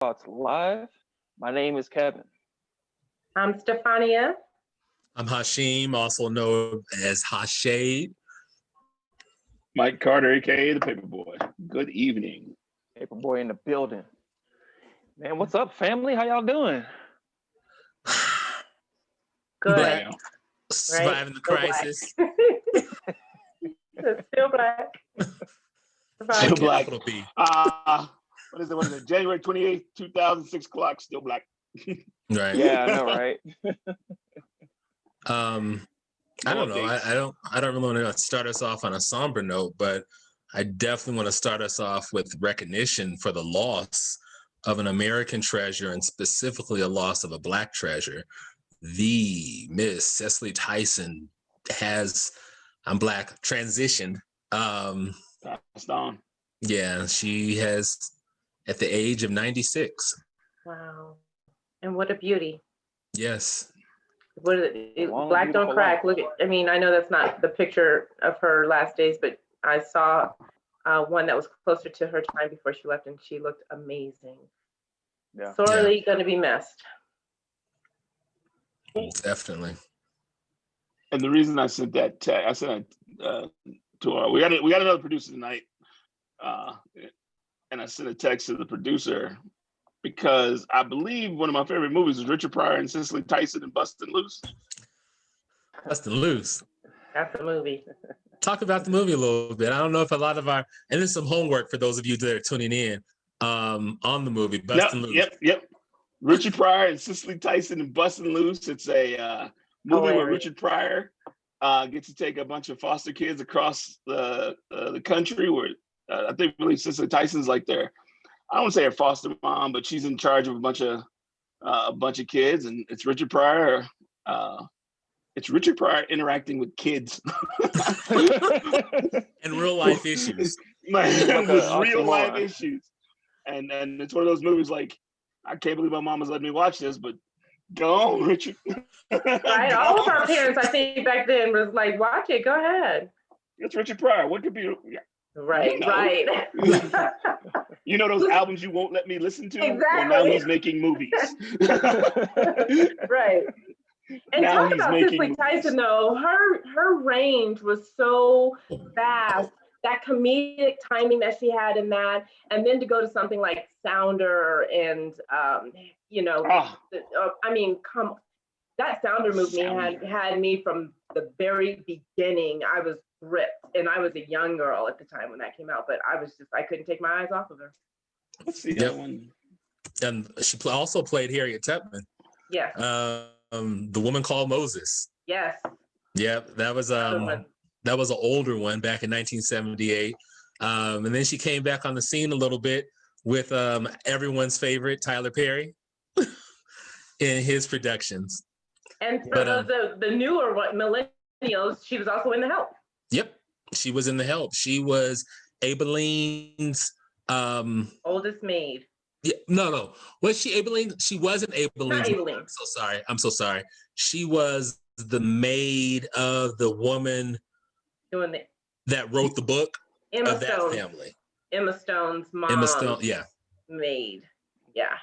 Thoughts Live. My name is Kevin. I'm Stefania. I'm Hashim, also known as Hashade. Mike Carter, aka the Paperboy. Good evening. Paperboy in the building. Man, what's up, family? How y'all doing? Good. Right. Surviving the Still crisis. Still black. Still black. Capital B. What is it? What is it? January 28th, 2006 clock, still black. Right. Yeah, I know, right? I don't know. I don't really want to start us off on a somber note, but I definitely want to start us off with recognition for the loss of an American treasure, and specifically a loss of a Black treasure. The Miss Cicely Tyson has, I'm Black, transitioned. Passed on. Yeah, she has, at the age of 96. Wow. And what a beauty. Yes. What is it? Black don't crack. Look at, I mean, I know that's not the picture of her last days, but I saw one that was closer to her time before she left, and she looked amazing. Yeah. Sorely going to be missed. Definitely. And the reason I sent that text, I sent to our, we got another producer tonight, and I sent a text to the producer because I believe one of my favorite movies is Richard Pryor and Cicely Tyson and Bustin' Loose. Bustin' Loose. That's the movie. Talk about the movie a little bit. I don't know if a lot of and there's some homework for those of you that are tuning in on the movie Bustin' Loose. Yep. Richard Pryor and Cicely Tyson and Bustin' Loose. It's a movie where Richard Pryor gets to take a bunch of foster kids across the country. Where I think really Cicely Tyson's like I don't want to say her foster mom, but she's in charge of a bunch of kids, and it's Richard Pryor. It's Richard Pryor interacting with kids and real life issues. With real life issues, and it's one of those movies like, I can't believe my mom has let me watch this, but go on, Richard. Right, all of our parents, I think back then was like, watch it, go ahead. It's Richard Pryor. What could be? Right. You know those albums you won't let me listen to? Exactly. Well, now he's making movies. Right. And now talk about Cicely Tyson, though. Her range was so vast. That comedic timing that she had in that, and then to go to something like Sounder and I mean, that Sounder movie had me from the very beginning. I was gripped, and I was a young girl at the time when that came out, but I couldn't take my eyes off of her. Let's see that one. And she also played Harriet Tubman. Yes. The Woman Called Moses. Yes. Yep, that was an older one back in 1978. And then she came back on the scene a little bit with everyone's favorite Tyler Perry in his productions. And for the newer millennials, she was also in The Help. Yep, she was in The Help. She was Abelin's oldest maid. Yeah, no. Was she Abeline? She wasn't Abeline. Not Abeline. I'm so sorry. She was the maid of the woman that wrote the book of that family. Emma Stone's mom. Emma Stone, yeah. Maid. Yeah.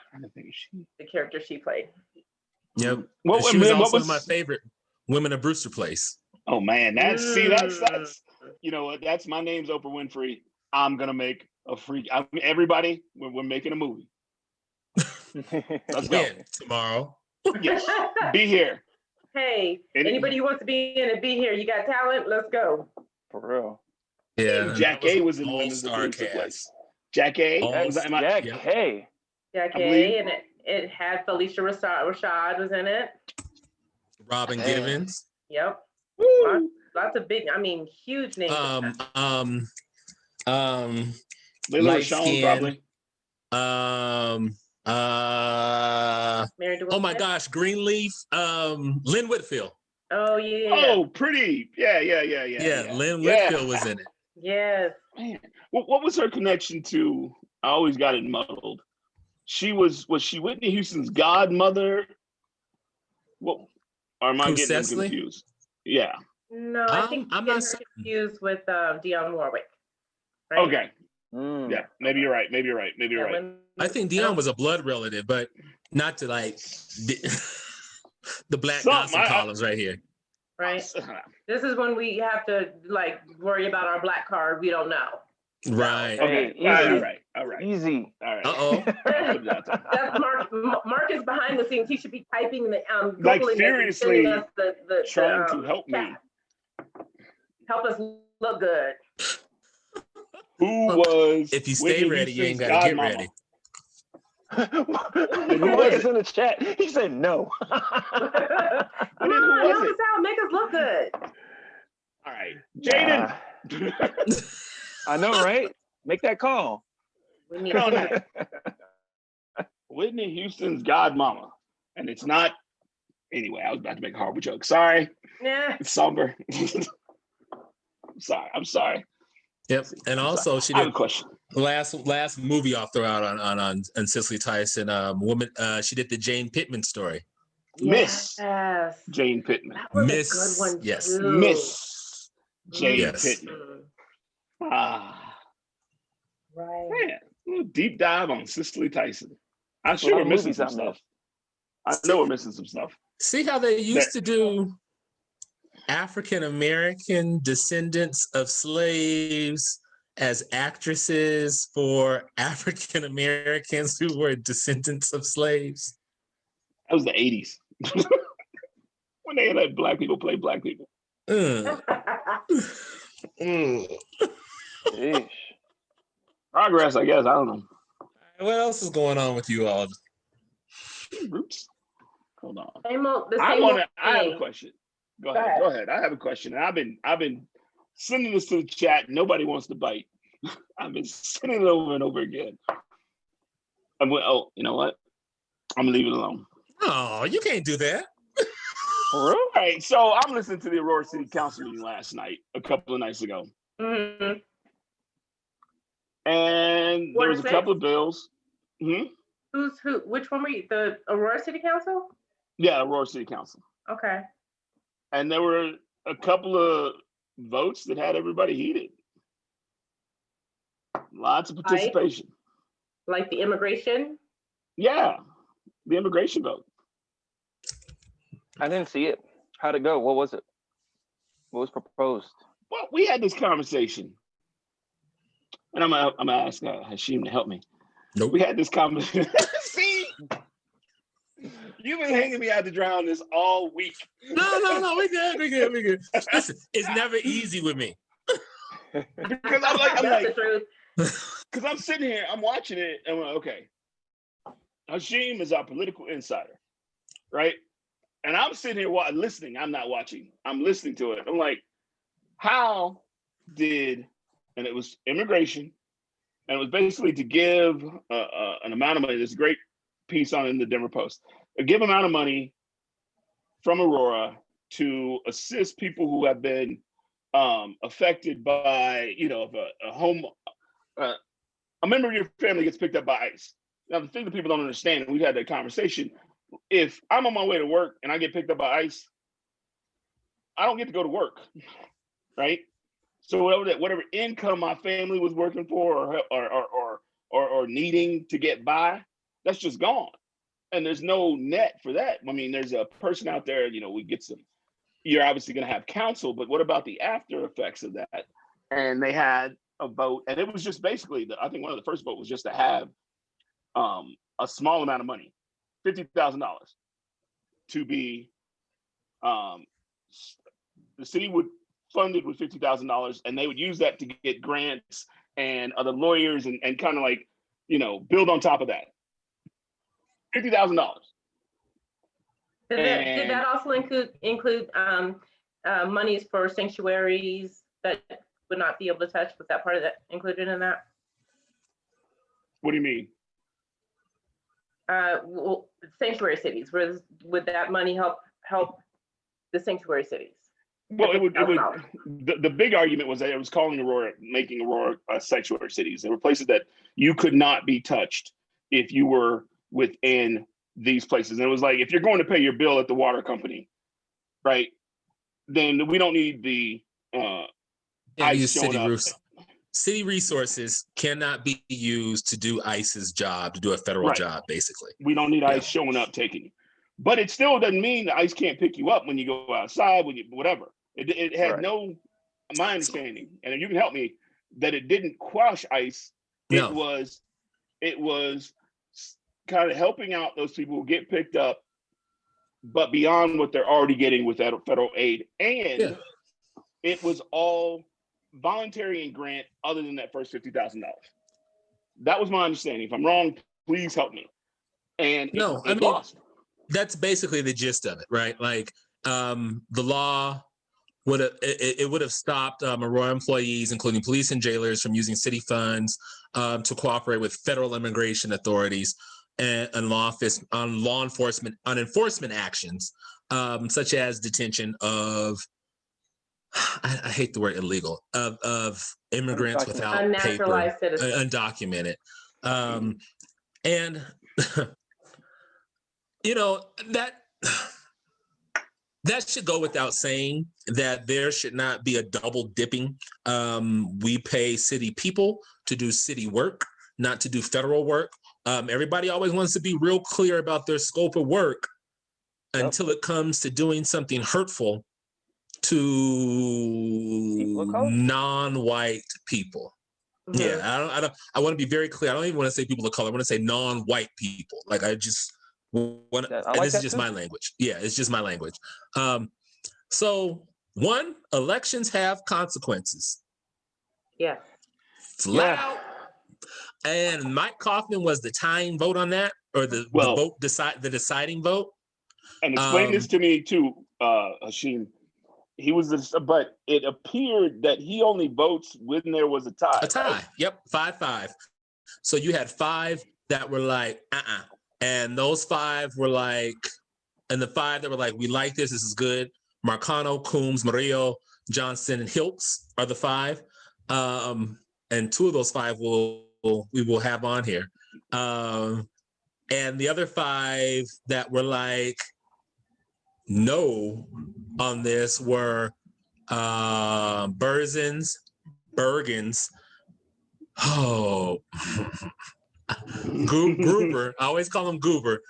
The character she played. Yep. She was also one of my favorite women of Brewster Place. Oh man, that's you know what? That's my name's Oprah Winfrey. I'm gonna make a freak. Everybody, we're making a movie. Let's go tomorrow. Yes, be here. Hey, anybody who wants to be in it, be here. You got talent. Let's go. For real. Yeah. Jack A was in Women's Place. Jack A. Jack A. Jack A. And it had Felicia Rashad was in it. Robin Givens. Yep. Lots of big. I mean, huge names. Lila Shawn probably. Oh my gosh, Greenleaf. Lynn Whitfield. Oh yeah. Oh, pretty. Yeah. Lynn Whitfield was in it. Yes. Man, what was her connection to? I always got it muddled. Was she Whitney Houston's godmother? What? Or am I getting them confused? Yeah. No, I think I'm not confused with Dionne Warwick. Right? Okay. Yeah, maybe you're right. Maybe you're right. Maybe you're right. I think Dion was a blood relative, but not to like the black gossip columns right here. Right. This is when we have to like worry about our black card. We don't know. Right. Okay. Easy. All right. Easy. All right. Uh-oh. That's Mark is behind the scenes. He should be typing the like Googling seriously us the trying to help chat. me. Help us look good. Who was? If you stay ready, you ain't gotta get ready. Who was it in the chat? He said no. Come on, help us out. Make us look good. All right, Jaden. I know, right? Make that call. We need that. Whitney Houston's godmama, and it's not. Anyway, I was about to make a horrible joke. Sorry. Yeah. It's somber. I'm sorry. Yep, and also she I have did a question. last movie I'll throw out on Cicely Tyson. Woman, she did the Jane Pittman story. Miss Yes. Jane Pittman. That was Miss, a good one yes. too. Miss Jane Yes. Pittman. Right. Man, a little deep dive on Cicely Tyson. I'm sure we're missing some stuff. I know we're missing some stuff. See how they used to do African American descendants of slaves as actresses for African Americans who were descendants of slaves? That was the 80s. When they let black people play black people. Progress, I guess. I don't know. What else is going on with you all? Roots. Hold on. I have a question. Go ahead. I have a question. And I've been sending this to the chat. Nobody wants to bite. I've been sending it over and over again. You know what? I'm gonna leave it alone. Oh, you can't do that. All right. So I'm listening to the Aurora City Council meeting last night, a couple of nights ago. Mm-hmm. And there was a couple of bills. Who? Which one were you? The Aurora City Council? Yeah, Aurora City Council. Okay. And there were a couple of votes that had everybody heated. Lots of participation. Like the immigration? Yeah, the immigration vote. I didn't see it. How'd it go? What was it? What was proposed? Well, we had this conversation. And I'm gonna ask Hashim to help me. Nope. We had this conversation. See? You've been hanging me out to dry on this all week. No, we good. Listen, it's never easy with me. Because I'm like, because I'm sitting here, I'm watching it, and I'm like, okay, Hashim is our political insider, right? And I'm sitting here listening. I'm not watching. I'm listening to it. I'm like, how did, and it was immigration, and it was basically to give an amount of money. There's a great piece on it in the Denver Post. A give amount of money from Aurora to assist people who have been affected by, if a member of your family gets picked up by ICE. Now, the thing that people don't understand, and we've had that conversation, if I'm on my way to work and I get picked up by ICE, I don't get to go to work, right? So whatever income my family was working for or needing to get by, that's just gone. And there's no net for that. I mean, there's a person out there, you're obviously going to have counsel, but what about the after effects of that? And they had a vote, and it was just basically, I think one of the first vote was just to have a small amount of money, $50,000, to be, the city would fund it with $50,000, and they would use that to get grants and other lawyers and kind of like, build on top of that. $50,000. Did that also include monies for sanctuaries that would not be able to touch? Was that part of that included in that? What do you mean? Well, sanctuary cities. Would that money help the sanctuary cities? Well, it would. The big argument was that it was making Aurora sanctuary cities. There were places that you could not be touched if you were within these places. And it was like, if you're going to pay your bill at the water company, right, then we don't need the ICE showing up. city resources cannot be used to do ICE's job, to do a federal Right. job, basically. We don't need ICE showing up, taking you. But it still doesn't mean that ICE can't pick you up when you go outside, when you whatever. It had no, my understanding, and you can help me, that it didn't quash ICE. No. It was kind of helping out those people who get picked up, but beyond what they're already getting with that federal aid. And it was all voluntary and grant other than that first $50,000. That was my understanding. If I'm wrong, please help me. And it lost. That's basically the gist of it, right? Like the law would have stopped Aurora employees, including police and jailers, from using city funds to cooperate with federal immigration authorities and enforcement actions, such as detention of, I hate the word illegal, of immigrants without unnaturalized paper, citizens. undocumented. And you know, that should go without saying, that there should not be a double dipping. We pay city people to do city work, not to do federal work. Everybody always wants to be real clear about their scope of work until it comes to doing something hurtful to non-white people. Mm-hmm. Yeah, I want to be very clear. I don't even want to say people of color. I want to say non-white people. Like I just want, and this is just my language. Yeah, it's just my language. So one, elections have consequences. Yeah. It's loud. And Mike Kaufman was the tying vote on that, or the deciding vote. And explain this to me too, Hashim. He was, but it appeared that he only votes when there was a tie. A tie. Right? Yep. 5-5. So you had 5 that were like, and those 5 were like, and the 5 that were like, we like this. This is good. Marcano, Coombs, Murillo, Johnson, and Hiltz are the 5. And 2 of those 5 we will have on here. And the other 5 that were like, no on this were Bergens, Gruber, I always call him Gruber,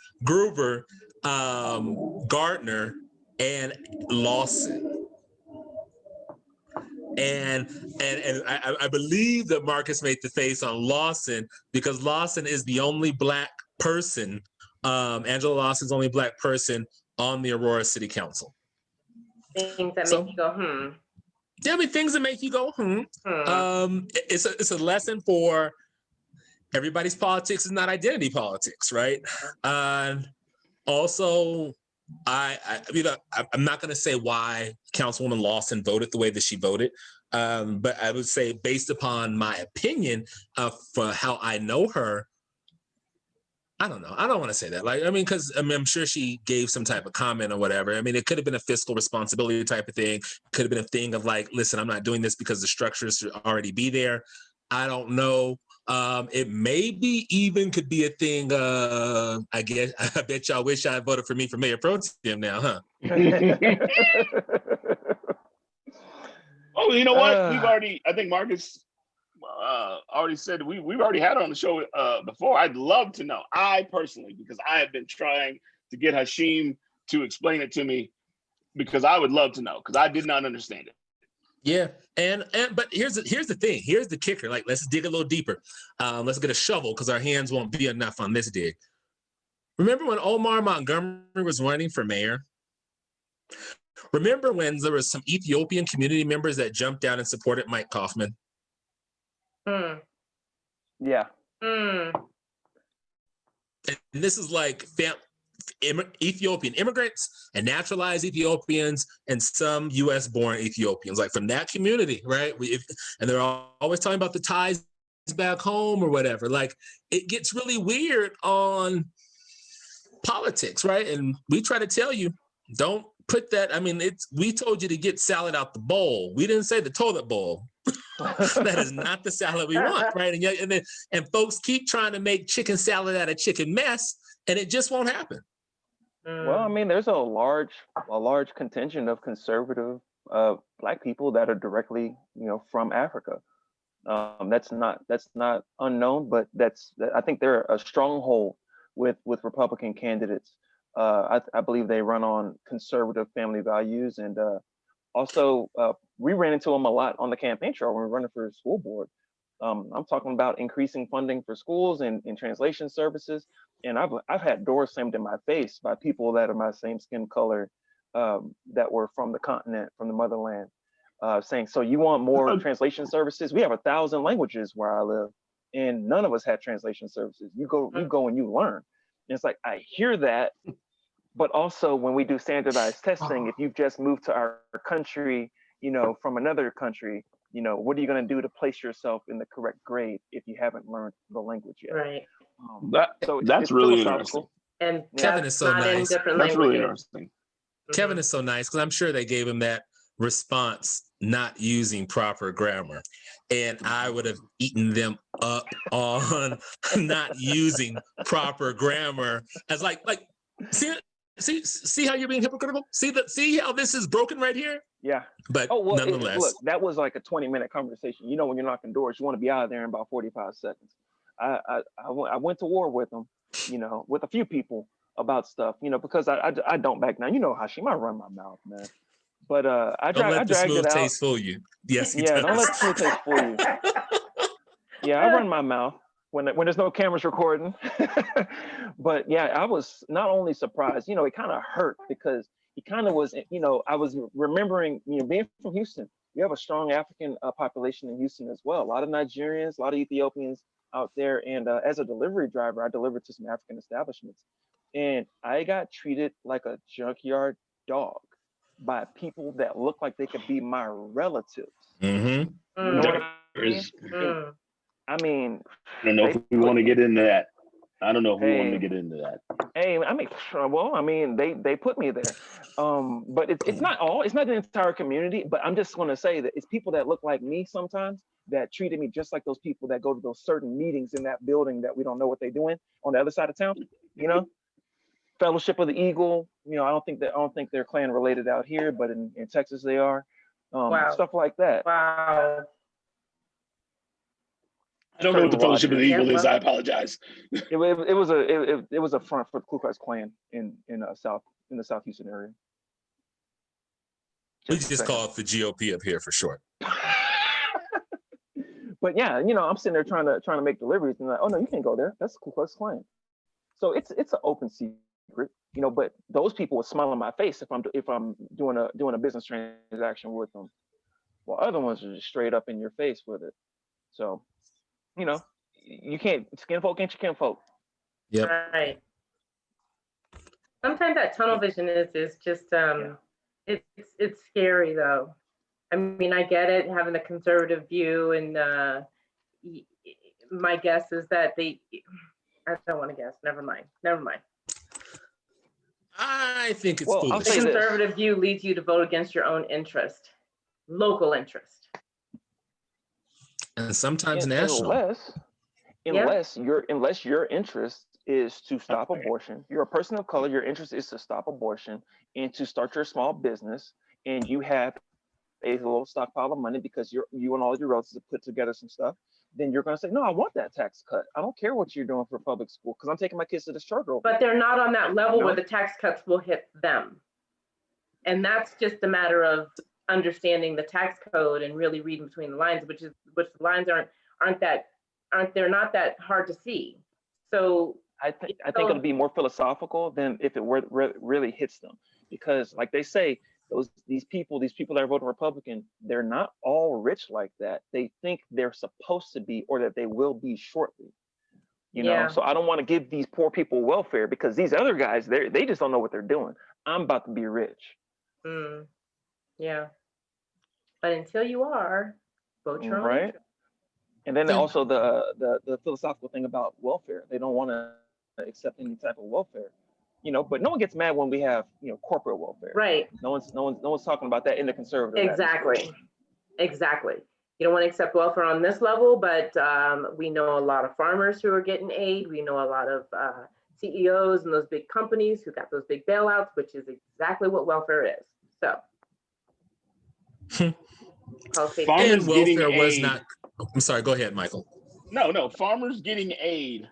Gardner, and Lawson. And I believe that Marcus made the face on Lawson because Lawson is the only Black person, Angela Lawson's the only Black person on the Aurora City Council. Things that make you go, Yeah, I mean, things that make you go, It's a lesson for everybody's politics is not identity politics, right? Also, I'm not going to say why Councilwoman Lawson voted the way that she voted, but I would say based upon my opinion for how I know her, I don't know. I don't want to say that. Like, I mean, because I'm sure she gave some type of comment or whatever. I mean, it could have been a fiscal responsibility type of thing. Could have been a thing of like, listen, I'm not doing this because the structures should already be there. I don't know. It maybe even could be a thing. I bet y'all wish I voted for me for mayor pro tem now, huh? Oh, you know what? I think Marcus already said we've already had her on the show before. I'd love to know. I personally, because I have been trying to get Hashim to explain it to me, because I would love to know, because I did not understand it. Yeah, but here's the thing. Here's the kicker. Like, let's dig a little deeper. Let's get a shovel because our hands won't be enough on this dig. Remember when Omar Montgomery was running for mayor? Remember when there was some Ethiopian community members that jumped out and supported Mike Kaufman? Yeah. And this is like Ethiopian immigrants and naturalized Ethiopians and some U.S. born Ethiopians, like from that community, right? And they're always talking about the ties back home or whatever. Like, it gets really weird on politics, right? And we try to tell you, don't put that. I mean, we told you to get salad out the bowl. We didn't say the toilet bowl. That is not the salad we want, right? And folks keep trying to make chicken salad out of chicken mess, and it just won't happen. Well, I mean, there's a large contingent of conservative Black people that are directly, from Africa. That's not unknown, but I think they're a stronghold with Republican candidates. I believe they run on conservative family values, and also we ran into them a lot on the campaign trail when we were running for school board. I'm talking about increasing funding for schools and translation services, and I've had doors slammed in my face by people that are my same skin color, that were from the continent, from the motherland, saying, "So you want more translation services? We have 1,000 languages where I live, and none of us had translation services. You go and you learn." And it's like, I hear that, but also when we do standardized testing, if you've just moved to our country, from another country, what are you going to do to place yourself in the correct grade if you haven't learned the language yet? Right. That's really interesting. And Kevin is so nice. That's really interesting. Kevin is so nice because I'm sure they gave him that response not using proper grammar, and I would have eaten them up on not using proper grammar as like see how you're being hypocritical. See how this is broken right here. Yeah. But nonetheless, look, that was like a 20-minute conversation. When you're knocking doors, you want to be out of there in about 45 seconds. I went to war with them, with a few people about stuff, because I don't back down. Hashim, I run my mouth, man. But I dragged it out. Taste fool you. Yes, yeah, don't let the smooth taste fool you. Yeah, I run my mouth when there's no cameras recording. But yeah, I was not only surprised, it kind of hurt because he kind of was, I was remembering, being from Houston, we have a strong African population in Houston as well. A lot of Nigerians, a lot of Ethiopians out there. And as a delivery driver, I delivered to some African establishments. And I got treated like a junkyard dog by people that look like they could be my relatives. Mm-hmm. I mean, I don't know if we want to get into that. I don't know if we want to get into that. Hey, they put me there. But it's not the entire community, but I'm just going to say that it's people that look like me sometimes that treated me just like those people that go to those certain meetings in that building that we don't know what they're doing on the other side of town, Fellowship of the Eagle, I don't think they're clan related out here, but in Texas they are. Wow. Stuff like that. Wow. I don't know what the Fellowship of the Eagle is. I apologize. It was a front for the Ku Klux Klan in the South Houston area. We just call it the GOP up here for short. But yeah, I'm sitting there trying to make deliveries, and like, oh no, you can't go there. That's the Ku Klux Klan. So it's an open secret, But those people would smile on my face if I'm doing a business transaction with them, while other ones are just straight up in your face with it. So, you can't kinfolk ain't your kinfolk. Yep. Right. Sometimes that tunnel vision is just it's scary though. I mean, I get it, having a conservative view, and my guess is that I don't want to guess. Never mind. I think it's foolish. The conservative view leads you to vote against your own interest, local interest. And sometimes national. Unless your interest is to stop abortion. You're a person of color, your interest is to stop abortion and to start your small business, and you have a little stockpile of money because you and all your relatives have put together some stuff, then you're going to say, no, I want that tax cut. I don't care what you're doing for public school because I'm taking my kids to the struggle. But they're not on that level where the tax cuts will hit them. And that's just a matter of understanding the tax code and really reading between the lines, which the lines aren't not that hard to see. So I think it'll be more philosophical than if it really hits them, because like they say, these people that are voting Republican, they're not all rich like that. They think they're supposed to be, or that they will be shortly. You know, so I don't want to give these poor people welfare because these other guys, they just don't know what they're doing. I'm about to be rich. Yeah. But until you are, vote your own right. interest. And then also the philosophical thing about welfare. They don't want to accept any type of welfare. You know, but no one gets mad when we have, corporate welfare. Right. No one's talking about that in the conservative. Exactly. You don't want to accept welfare on this level, but we know a lot of farmers who are getting aid. We know a lot of CEOs and those big companies who got those big bailouts, which is exactly what welfare is. So. And welfare was not. I'm sorry, go ahead, Michael. No, farmers getting aid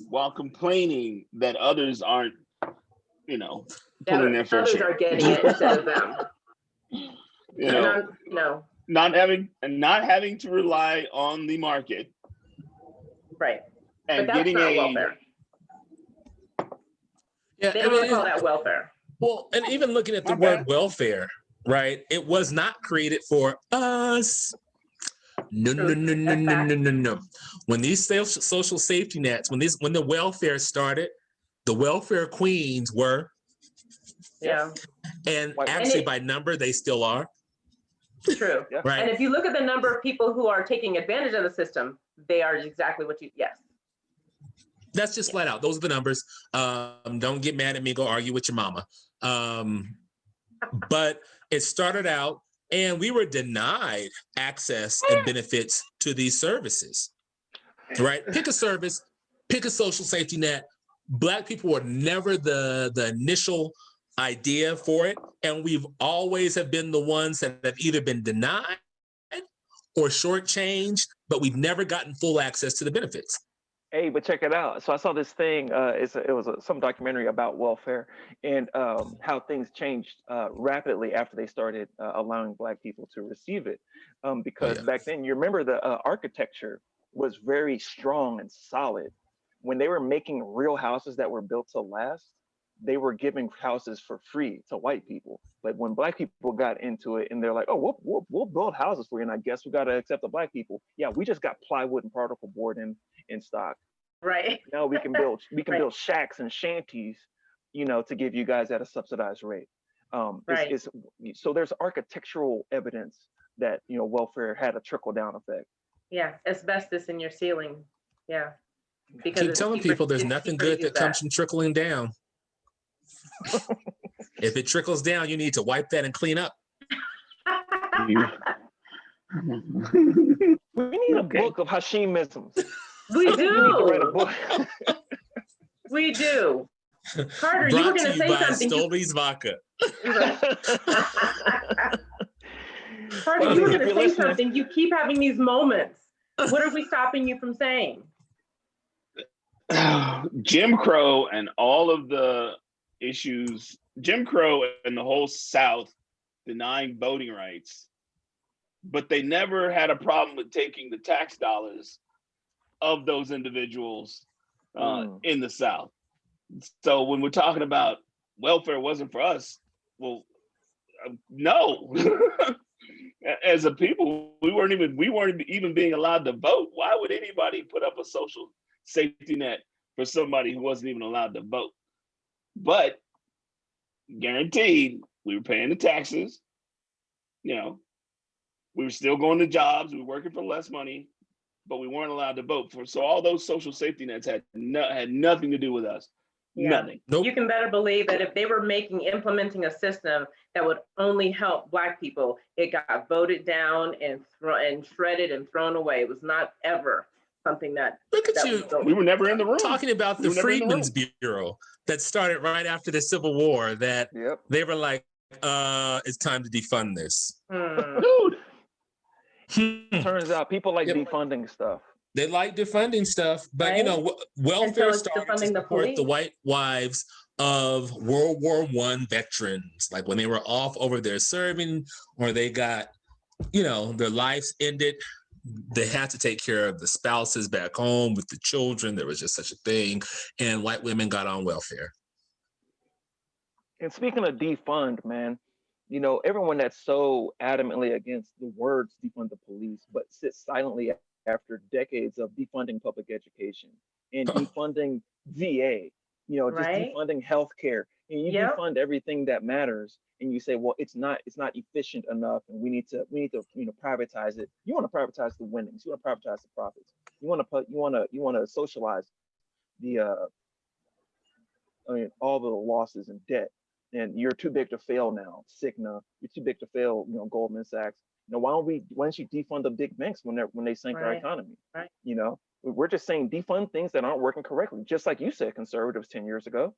while complaining that others aren't, pulling their fair share. Others are getting it instead of them. Not having to rely on the market. Right. And but that's getting not aid. Welfare. Yeah, they don't want to call that welfare. Well, and even looking at the word welfare, right? It was not created for us. No. When these social safety nets, when the welfare started, the welfare queens were. Yeah. And actually, by number, they still are. True. Yeah. Right. And if you look at the number of people who are taking advantage of the system, they are exactly what you, yes. That's just flat out. Those are the numbers. Don't get mad at me. Go argue with your mama. But it started out, and we were denied access and benefits to these services. Right? Pick a service, pick a social safety net. Black people were never the initial idea for it, and we've always have been the ones that have either been denied or shortchanged, but we've never gotten full access to the benefits. Hey, but check it out. So I saw this thing. It was some documentary about welfare and how things changed rapidly after they started allowing Black people to receive it. Because back then, you remember the architecture was very strong and solid. When they were making real houses that were built to last, they were giving houses for free to white people. But when Black people got into it and they're like, oh, we'll build houses for you, and I guess we got to accept the Black people. Yeah, we just got plywood and particle board in stock. Right. Now we can build build shacks and shanties, to give you guys at a subsidized rate. Right. So there's architectural evidence that welfare had a trickle down effect. Yeah, asbestos in your ceiling. Yeah. Because keep telling people there's nothing good that comes from trickling down. If it trickles down, you need to wipe that and clean up. We need a book of Hashimisms. We do. We need to write a book. We do. Carter, Brought you were going to say by something. Stolby's Vodka. Carter, you were going to say something. You keep having these moments. What are we stopping you from saying? Jim Crow and all of the issues, Jim Crow and the whole South denying voting rights, but they never had a problem with taking the tax dollars of those individuals in the South. So when we're talking about welfare wasn't for us, well, no. As a people, we weren't even being allowed to vote. Why would anybody put up a social safety net for somebody who wasn't even allowed to vote? But guaranteed, we were paying the taxes. We were still going to jobs. We were working for less money, but we weren't allowed to vote for. So all those social safety nets had nothing to do with us. Yeah. Nothing. Nope. You can better believe that if they were implementing a system that would only help Black people, it got voted down and shredded and thrown away. It was not ever something that. Look at you. We were never in the room. Talking about the Freedmen's Bureau that started right after the Civil War. That they were like, it's time to defund this. Dude. Turns out people like defunding stuff. They like defunding stuff, but welfare started to support the white wives of World War I veterans. Like when they were off over there serving, or they got, their lives ended, they had to take care of the spouses back home with the children. There was just such a thing, and white women got on welfare. And speaking of defund, man, everyone that's so adamantly against the words defund the police, but sits silently after decades of defunding public education and defunding VA, just defunding healthcare, and you defund everything that matters, and you say, well, it's not efficient enough, and we need to privatize it. You want to privatize the winnings, you want to privatize the profits, you want to socialize the all the losses and debt, and you're too big to fail now. Cigna, you're too big to fail. Goldman Sachs. Why don't you defund the big banks when they sink our economy? Right. We're just saying defund things that aren't working correctly, just like you said, conservatives 10 years ago.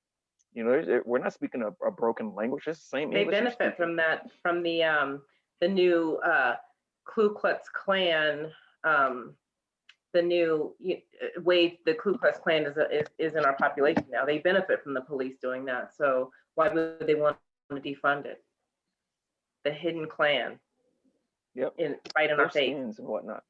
We're not speaking a broken language. It's the same. They English benefit from that, from the new Ku Klux Klan way the Ku Klux Klan is in our population now. They benefit from the police doing that. So why would they want to defund it? The hidden Klan. Yep. Right in our face. Skins and whatnot.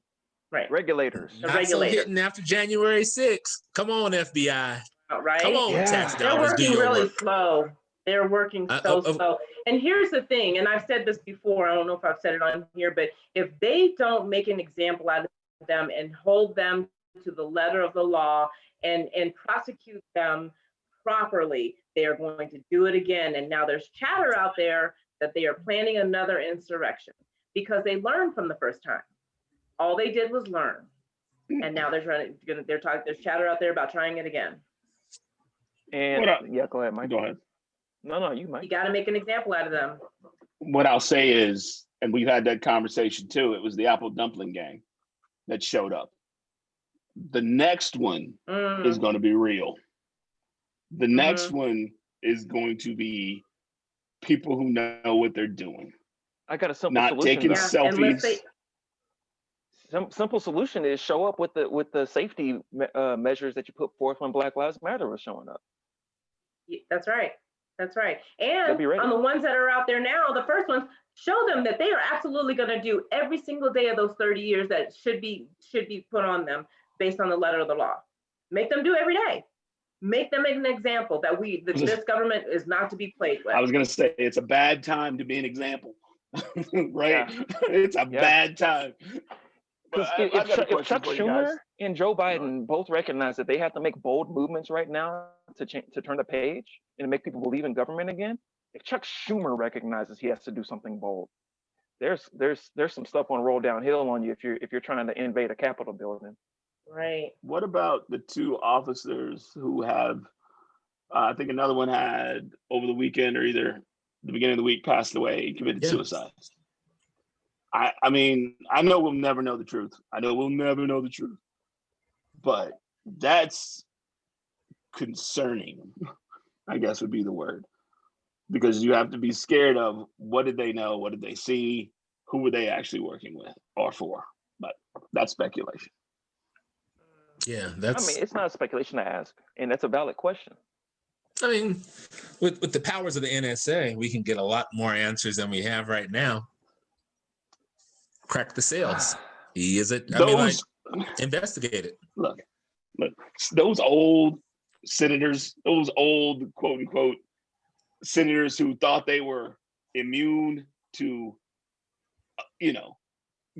Right. Regulators. Not so hidden after January 6th. Come on, FBI. Right? Come on, tax They're dollars, do working your really work. slow. They're working slow. And here's the thing, and I've said this before, I don't know if I've said it on here, but if they don't make an example out of them and hold them to the letter of the law and prosecute them properly, they are going to do it again. And now there's chatter out there that they are planning another insurrection because they learned from the first time. All they did was learn. And now there's chatter out there about trying it again. And yeah, go ahead, Mike. Go ahead. No, you might. You got to make an example out of them. What I'll say is, and we've had that conversation too, it was the Apple Dumpling Gang that showed up. The next one is going to be real. The next one is going to be people who know what they're doing. I got a simple not solution. Taking selfies. Simple solution is show up with the safety measures that you put forth when Black Lives Matter was showing up. That's right. That's right. And on the ones that are out there now, the first ones, show them that they are absolutely going to do every single day of those 30 years that should be put on them based on the letter of the law. Make them do every day. Make them an example that this government is not to be played with. I was going to say, it's a bad time to be an example, right? Yeah. It's a bad time. If Chuck Schumer and Joe Biden both recognize that they have to make bold movements right now to turn the page and make people believe in government again, if Chuck Schumer recognizes he has to do something bold, there's some stuff on roll downhill on you if you're trying to invade a Capitol building. Right. What about the two officers who have, I think another one had over the weekend or either the beginning of the week passed away, committed suicide. I mean, I know we'll never know the truth. But that's concerning, I guess would be the word. Because you have to be scared of what did they know, what did they see, who were they actually working with or for? But that's speculation. Yeah, it's not a speculation to ask, and that's a valid question. I mean, with the powers of the NSA, we can get a lot more answers than we have right now. Crack the sales. Investigate it. Look, those old senators, those old quote unquote senators who thought they were immune to,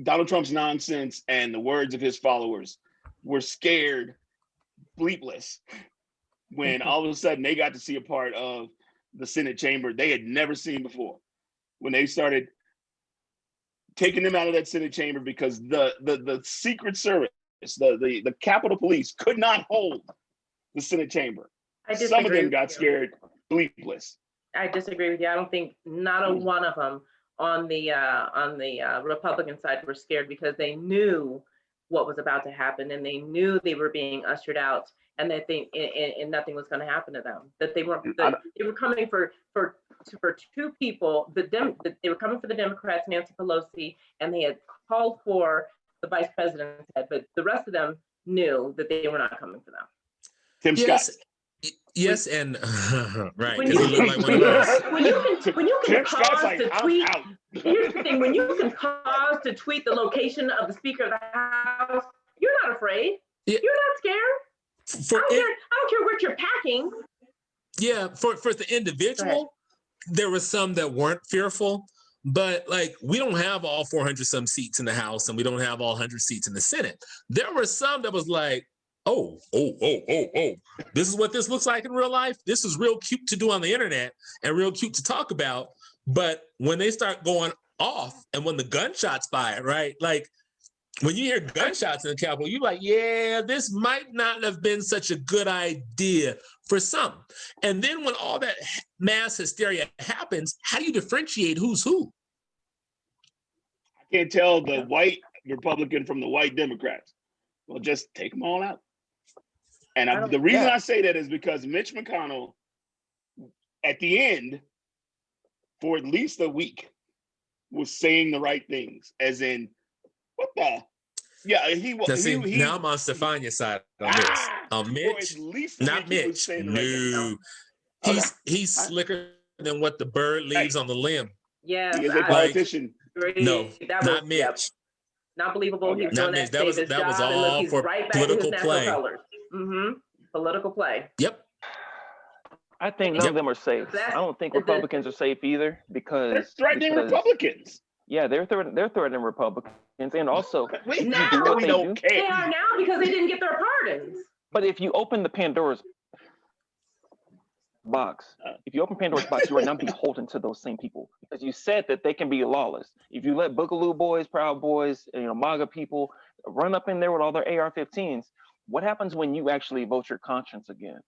Donald Trump's nonsense and the words of his followers were scared bleepless when all of a sudden they got to see a part of the Senate chamber they had never seen before. When they started taking them out of that Senate chamber because the Secret Service, the Capitol Police could not hold the Senate chamber. Some of them got scared bleepless. I disagree with you. I don't think not a one of them on the Republican side were scared because they knew what was about to happen and they knew they were being ushered out and that and nothing was going to happen to them. That they were coming for two people. They were coming for the Democrats, Nancy Pelosi, and they had called for the vice president's head, but the rest of them knew that they were not coming for them. Tim Scott. Yes, and right. When you can pause to tweet, here's the thing: when you can pause to tweet the location of the Speaker of the House, you're not afraid. Yeah. You're not scared. I don't care what you're packing. Yeah, for the individual, there were some that weren't fearful, but we don't have all 400 some seats in the House, and we don't have all 100 seats in the Senate. There were some that was like, oh, this is what this looks like in real life. This is real cute to do on the internet and real cute to talk about. But when they start going off and when the gunshots fired, right? When you hear gunshots in the Capitol, you're like, yeah, this might not have been such a good idea for some. And then when all that mass hysteria happens, how do you differentiate who's who? I can't tell the white Republican from the white Democrats. Well, just take them all out. And the reason I say that is because Mitch McConnell, at the end, for at least a week, was saying the right things, as in, what the? Yeah, Now, see, now I'm on Stefania's side on this. Mitch, at least not Mitch. No, he's slicker than what the bird leaves on the limb. Yeah, he is a politician. No, that not was, Mitch. yep, not believable. Okay. He was Not doing Mitch. that to save his That was job, and look, all he's for right back to his political national play. colors. Political play. Yep. I think none of them are safe. I don't think Republicans are safe either because they're threatening Republicans. Yeah, they're threatening Republicans, and also we don't care. They are now because they didn't get their pardons. But if you open the Pandora's box, you are now beholden to those same people because you said that they can be lawless. If you let Boogaloo boys, Proud Boys, MAGA people run up in there with all their AR-15s, what happens when you actually vote your conscience again?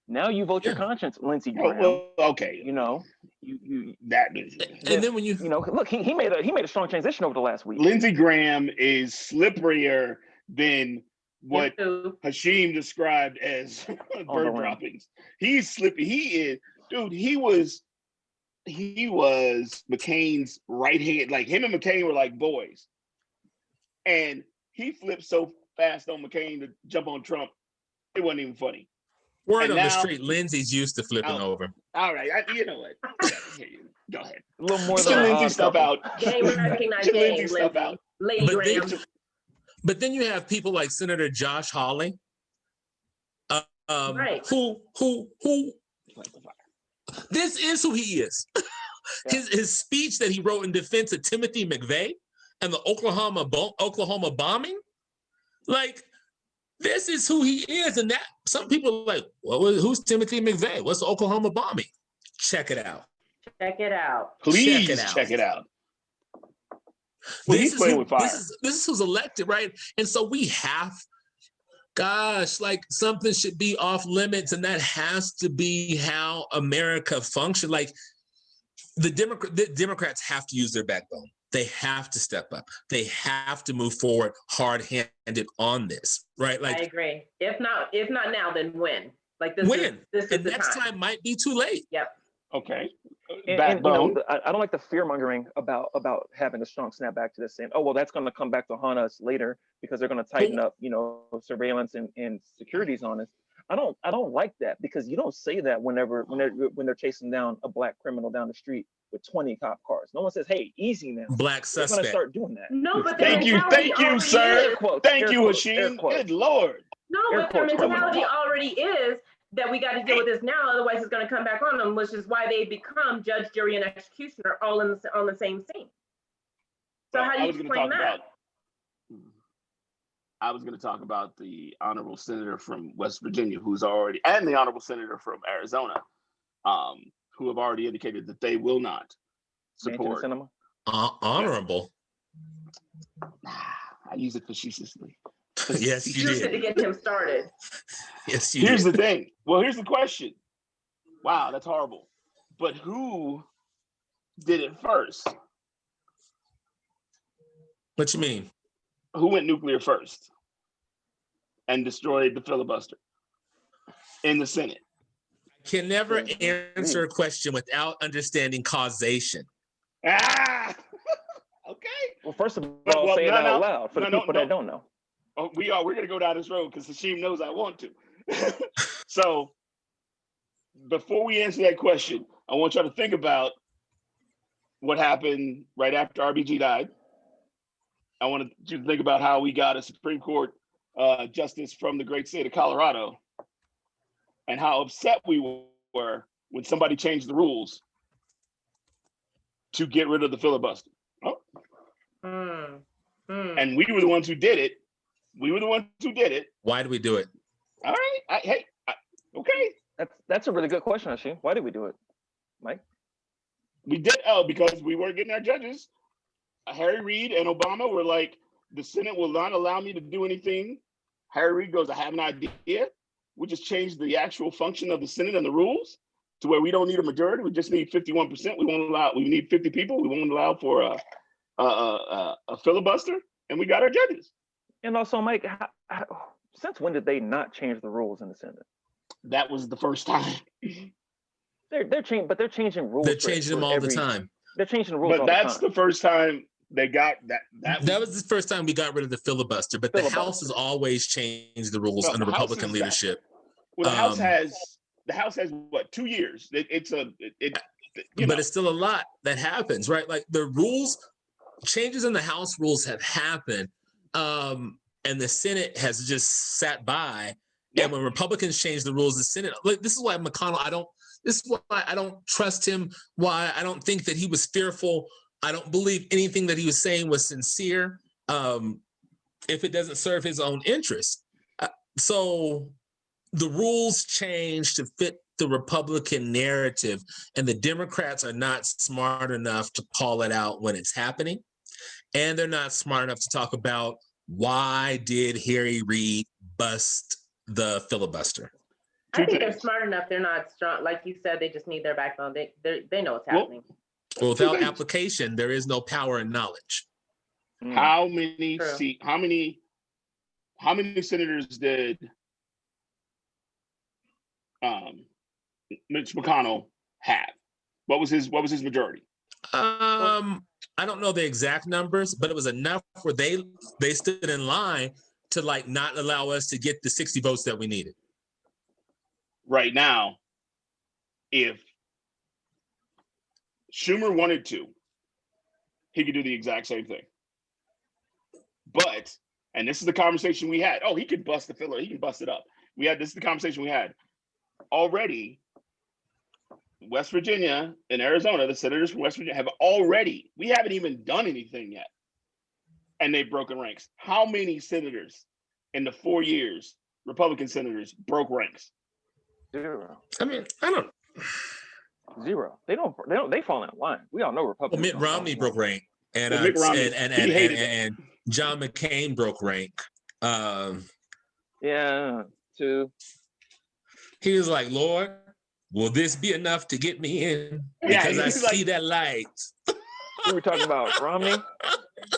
Now you vote your conscience, Lindsey Graham. Well, okay. You that. And then when look, he made a strong transition over the last week. Lindsey Graham is slipperier than what Hashim described as bird droppings. He's slippy. He is, dude. He was McCain's right hand. Like him and McCain were like boys, and he flipped so fast on McCain to jump on Trump, it wasn't even funny. Word on the street, Lindsey's used to flipping over. All right, you know what? Go ahead. A little more than Lindsey stuff out. Game recognized game, stuff out. Lady Graham. But then you have people like Senator Josh Hawley, right. who this is who he is. His speech that he wrote in defense of Timothy McVeigh and the Oklahoma bombing, like this is who he is. And that some people are like, well, who's Timothy McVeigh? What's the Oklahoma bombing? Check it out. Check it out. Please check it out. Well, he's playing with fire. This is who's elected, right? And so we have, like something should be off limits, and that has to be how America functions. Like the Democrats have to use their backbone. They have to step up. They have to move forward hard-handed on this, right? Like I agree. If not now, then when? Like this when? This is and the next time might be too late. Yep. Okay. And I don't like the fear mongering about having a strong snapback to this, saying, oh, well, that's going to come back to haunt us later because they're going to tighten up, surveillance and securities on us. I don't like that because you don't say that when they're chasing down a black criminal down the street with 20 cop cars. No one says, hey, easy now. Black suspect. They're going to start doing that. No, but thank you, sir. Thank you, Hashim. Good Lord. No, but their mentality already is that we got to deal with this now, otherwise it's going to come back on them, which is why they become judge, jury, and executioner all on the same scene. So how do you explain that? I was going to talk about the honorable senator from West Virginia, and the honorable senator from Arizona, who have already indicated that they will not support. Honorable. I use it facetiously. Yes, you did. To get him started. Yes, you Here's did. the thing. Well, here's the question. Wow, that's horrible. But who did it first? What you mean? Who went nuclear first and destroyed the filibuster in the Senate? Can never answer a question without understanding causation. Okay. Well, first of all, say it out loud for the people that don't know. Oh, we're going to go down this road because Hashim knows I want to. So before we answer that question, I want y'all to think about what happened right after RBG died. I want you to think about how we got a Supreme Court justice from the great state of Colorado and how upset we were when somebody changed the rules to get rid of the filibuster. And we were the ones who did it. Why do we do it? All right. Okay. That's a really good question, Hashim. Why did we do it, Mike? We did because we weren't getting our judges. Harry Reid and Obama were like, the Senate will not allow me to do anything. Harry Reid goes, I have an idea. We just changed the actual function of the Senate and the rules to where we don't need a majority. We just need 51%. We need 50 people. We won't allow for a filibuster, and we got our judges. And also, Mike, since when did they not change the rules in the Senate? That was the first time. They're changing rules. They're changing them all the time. They're changing the rules. But that's the first time They got that. That was the first time we got rid of the filibuster, but the House has always changed the rules under Republican leadership. Well, the House has what, 2 years? But it's still a lot that happens, right? Like the rules changes in the House rules have happened, and the Senate has just sat by. Yeah. And when Republicans change the rules, the Senate. Like, this is why McConnell. This is why I don't trust him. Why I don't think that he was fearful. I don't believe anything that he was saying was sincere. If it doesn't serve his own interest, so the rules change to fit the Republican narrative, and the Democrats are not smart enough to call it out when it's happening, and they're not smart enough to talk about why did Harry Reid bust the filibuster. I think they're smart enough. They're not strong, like you said. They just need their backbone. They know what's happening. Well, without application, there is no power and knowledge. How many senators did Mitch McConnell have? What was his majority? I don't know the exact numbers, but it was enough where they stood in line to like not allow us to get the 60 votes that we needed. Right now, if Schumer wanted to, he could do the exact same thing. But, and this is the conversation we had. Oh, he could bust the filler. He can bust it up. This is the conversation we had. Already, West Virginia and Arizona, the senators from West Virginia we haven't even done anything yet. And they've broken ranks. How many senators in the 4 years, Republican senators, broke ranks? 0. I mean, I don't. 0. They fall in line. We all know Republicans. Well, Mitt Romney broke rank, and and John McCain broke rank. Yeah, 2. He was like, Lord, will this be enough to get me in? Because I see that light. We were talking about Romney.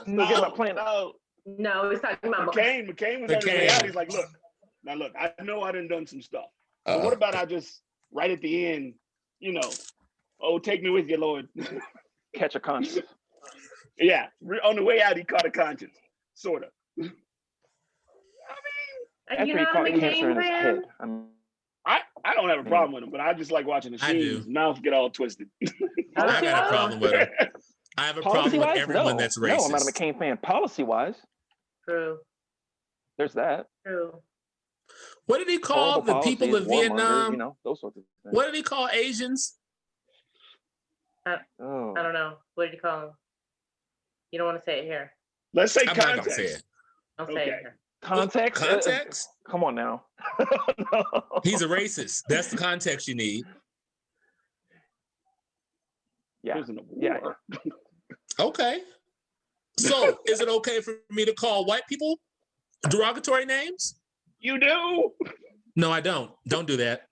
No, he's talking about McCain was on his way out. He's like, look, I know I done some stuff. But what about I just right at the end, take me with you, Lord. Catch a conscience. Yeah, on the way out, he caught a conscience, sort of. After he caught cancer in his head. I don't have a problem with him, but I just like watching the scenes. His mouth get all twisted. I got a problem with him. I have a problem with everyone that's racist. No, I'm not a McCain fan. Policy-wise. True. There's that. True. What did he call the people of Vietnam? Those sorts of things. What did he call Asians? I don't know. What did he call them? You don't want to say it here. Let's say context. I'm not gonna say it. Don't say it here. Context? Context? Come on now. No. He's a racist. That's the context you need. Yeah. Okay. So, is it okay for me to call white people derogatory names? You do? No, I don't. Don't do that.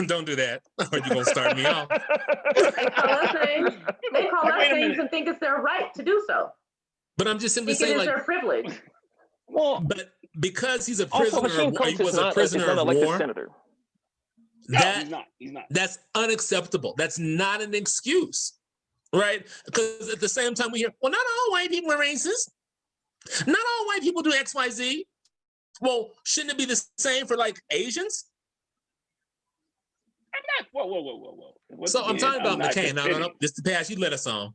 Don't do that. Or you're going to start me off. They call us names and think it's their right to do so. But I'm just simply saying, it's their privilege. Well, but because he's a prisoner, he was a prisoner of war. Senator. He's not. That's unacceptable. That's not an excuse, right? Because at the same time we hear, well, not all white people are racist. Not all white people do X, Y, Z. Well, shouldn't it be the same for like Asians? I'm not. Whoa. So I'm talking about McCain. No. Just to pass, you let us on.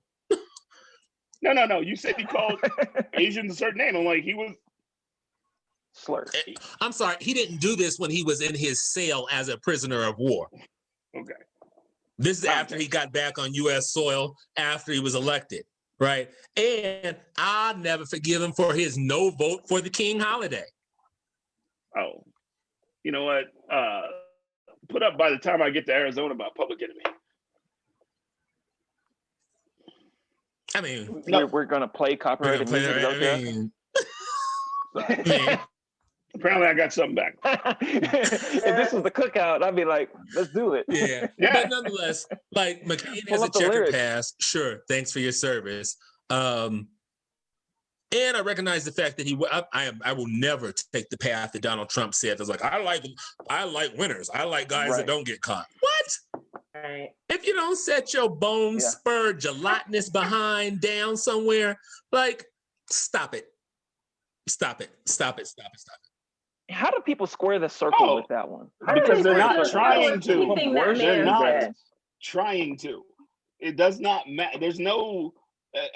No. You said he called Asians a certain name. I'm like, he was. Slur. I'm sorry. He didn't do this when he was in his cell as a prisoner of war. Okay. This is after he got back on U.S. soil, after he was elected, right? And I'll never forgive him for his no vote for the King holiday. Oh, you know what? Put up by the time I get to Arizona by Public Enemy. I mean, we're gonna play copyrighted music. Apparently, I got something back. If this was the cookout, I'd be like, let's do it. Yeah. But nonetheless, like McCain has a checkered past. Sure, thanks for your service. And I recognize the fact that I will never take the path that Donald Trump said. It's like I like winners. I like guys that don't get caught. What? Right. If like, set your bone spurred gelatinous behind down somewhere. Like, stop it. Stop it. Stop it. Stop it. Stop it. How do people square the circle with that one? Because they're not trying to. They're not trying to. It does not matter. There's no,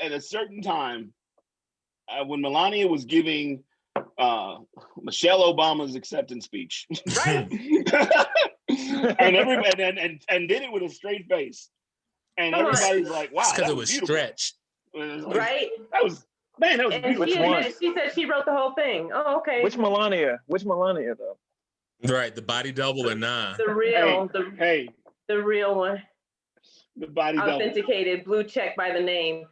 at a certain time, when Melania was giving Michelle Obama's acceptance speech, right? and everybody and did it with a straight face, and everybody's like, "Wow!" Because it was stretched, right? That was beautiful. Which one? She said she wrote the whole thing. Oh, okay. Which Melania? Which Melania though? Right, the body double or nah? The real, the real one. The body double. Authenticated, blue check by the name.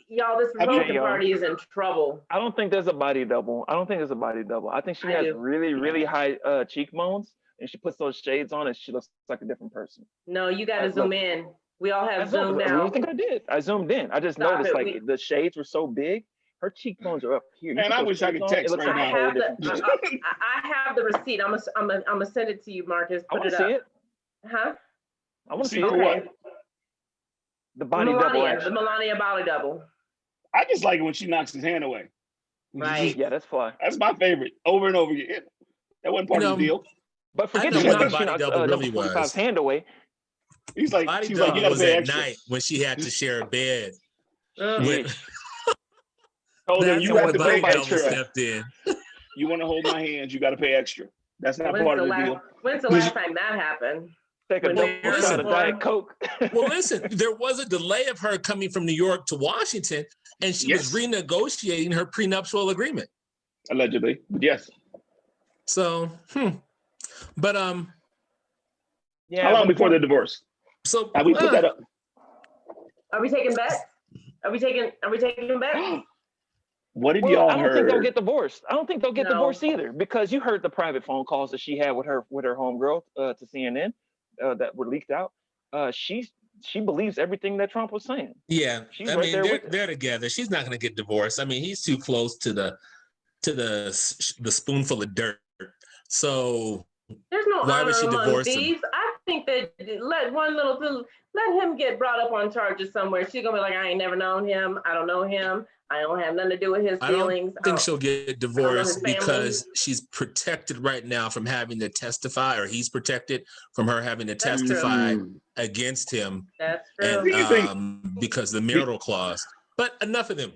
Y'all, this Republican Party is in trouble. I don't think there's a body double. I think she has really, really high cheekbones, and she puts those shades on, and she looks like a different person. No, you got to zoom in. We all have zoomed out. I out. don't think I did. I zoomed in. I just noticed the shades were so big. Her cheekbones are up here. And I wish I could text right now. I have the receipt. I'm gonna send it to you, Marcus. I want to see it. Huh? I want to see it. What? The body double action. The Melania body double. I just like it when she knocks his hand away. Right. Yeah, that's fly. That's my favorite. Over and over again. That wasn't part of the deal. But forget the body double really was. Hand away. She's like, you gotta pay extra. Night when she had to share a bed. Told him you have to pay extra. Stepped in. You want to hold my hands, you got to pay extra. That's not part of the deal. When's the last time that happened? Take a shot of Diet Coke. Well, listen, there was a delay of her coming from New York to Washington, and she was renegotiating her prenuptial agreement. Allegedly, yes. So, but yeah. How long before the divorce? So we put that up. Are we taking bets? Are we taking bets? What did y'all heard? I don't think they'll get divorced. I don't think they'll get divorced either, because you heard the private phone calls that she had with her homegirl to CNN that were leaked out. She believes everything that Trump was saying. Yeah, I mean they're together. She's not going to get divorced. I mean, he's too close to the spoonful of dirt. So there's no why would she divorce him? I think that let him get brought up on charges somewhere. She's gonna be like, I ain't never known him. I don't know him. I don't have nothing to do with his feelings. I don't think she'll get divorced because she's protected right now from having to testify, or he's protected from her having to testify against him. That's true. And because the marital clause. But enough of them.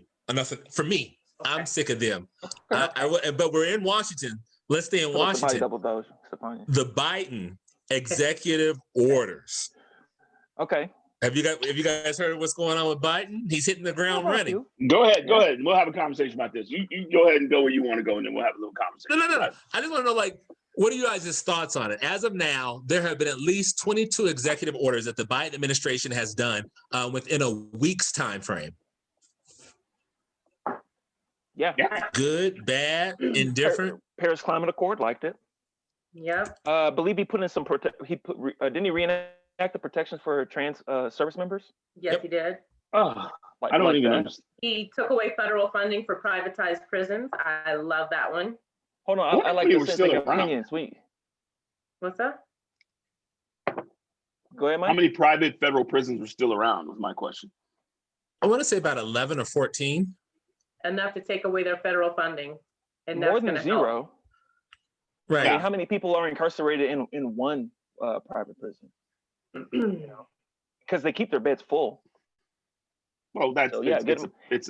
For me. Okay. I'm sick of them. But we're in Washington. Let's stay in Washington. The Biden executive orders. Okay. Have you guys heard what's going on with Biden? He's hitting the ground running. Go ahead. We'll have a conversation about this. You go ahead and go where you want to go, and then we'll have a little conversation. No. I just want to know, what are you guys' thoughts on it? As of now, there have been at least 22 executive orders that the Biden administration has done within a week's time frame. Yeah. Good, bad, indifferent. Paris Climate Accord liked it. Yeah. I believe he put in some didn't he reenact the protections for trans service members? Yes, he did. Oh, I don't even understand. He took away federal funding for privatized prisons. I love that one. Hold on, I like to say opinions. What's that? Go ahead, Mike. How many private federal prisons were still around was my question. I want to say about 11 or 14. Enough to take away their federal funding. And more than zero. Help. Right. I mean, how many people are incarcerated in one private prison? Because they keep their beds full. Well, it's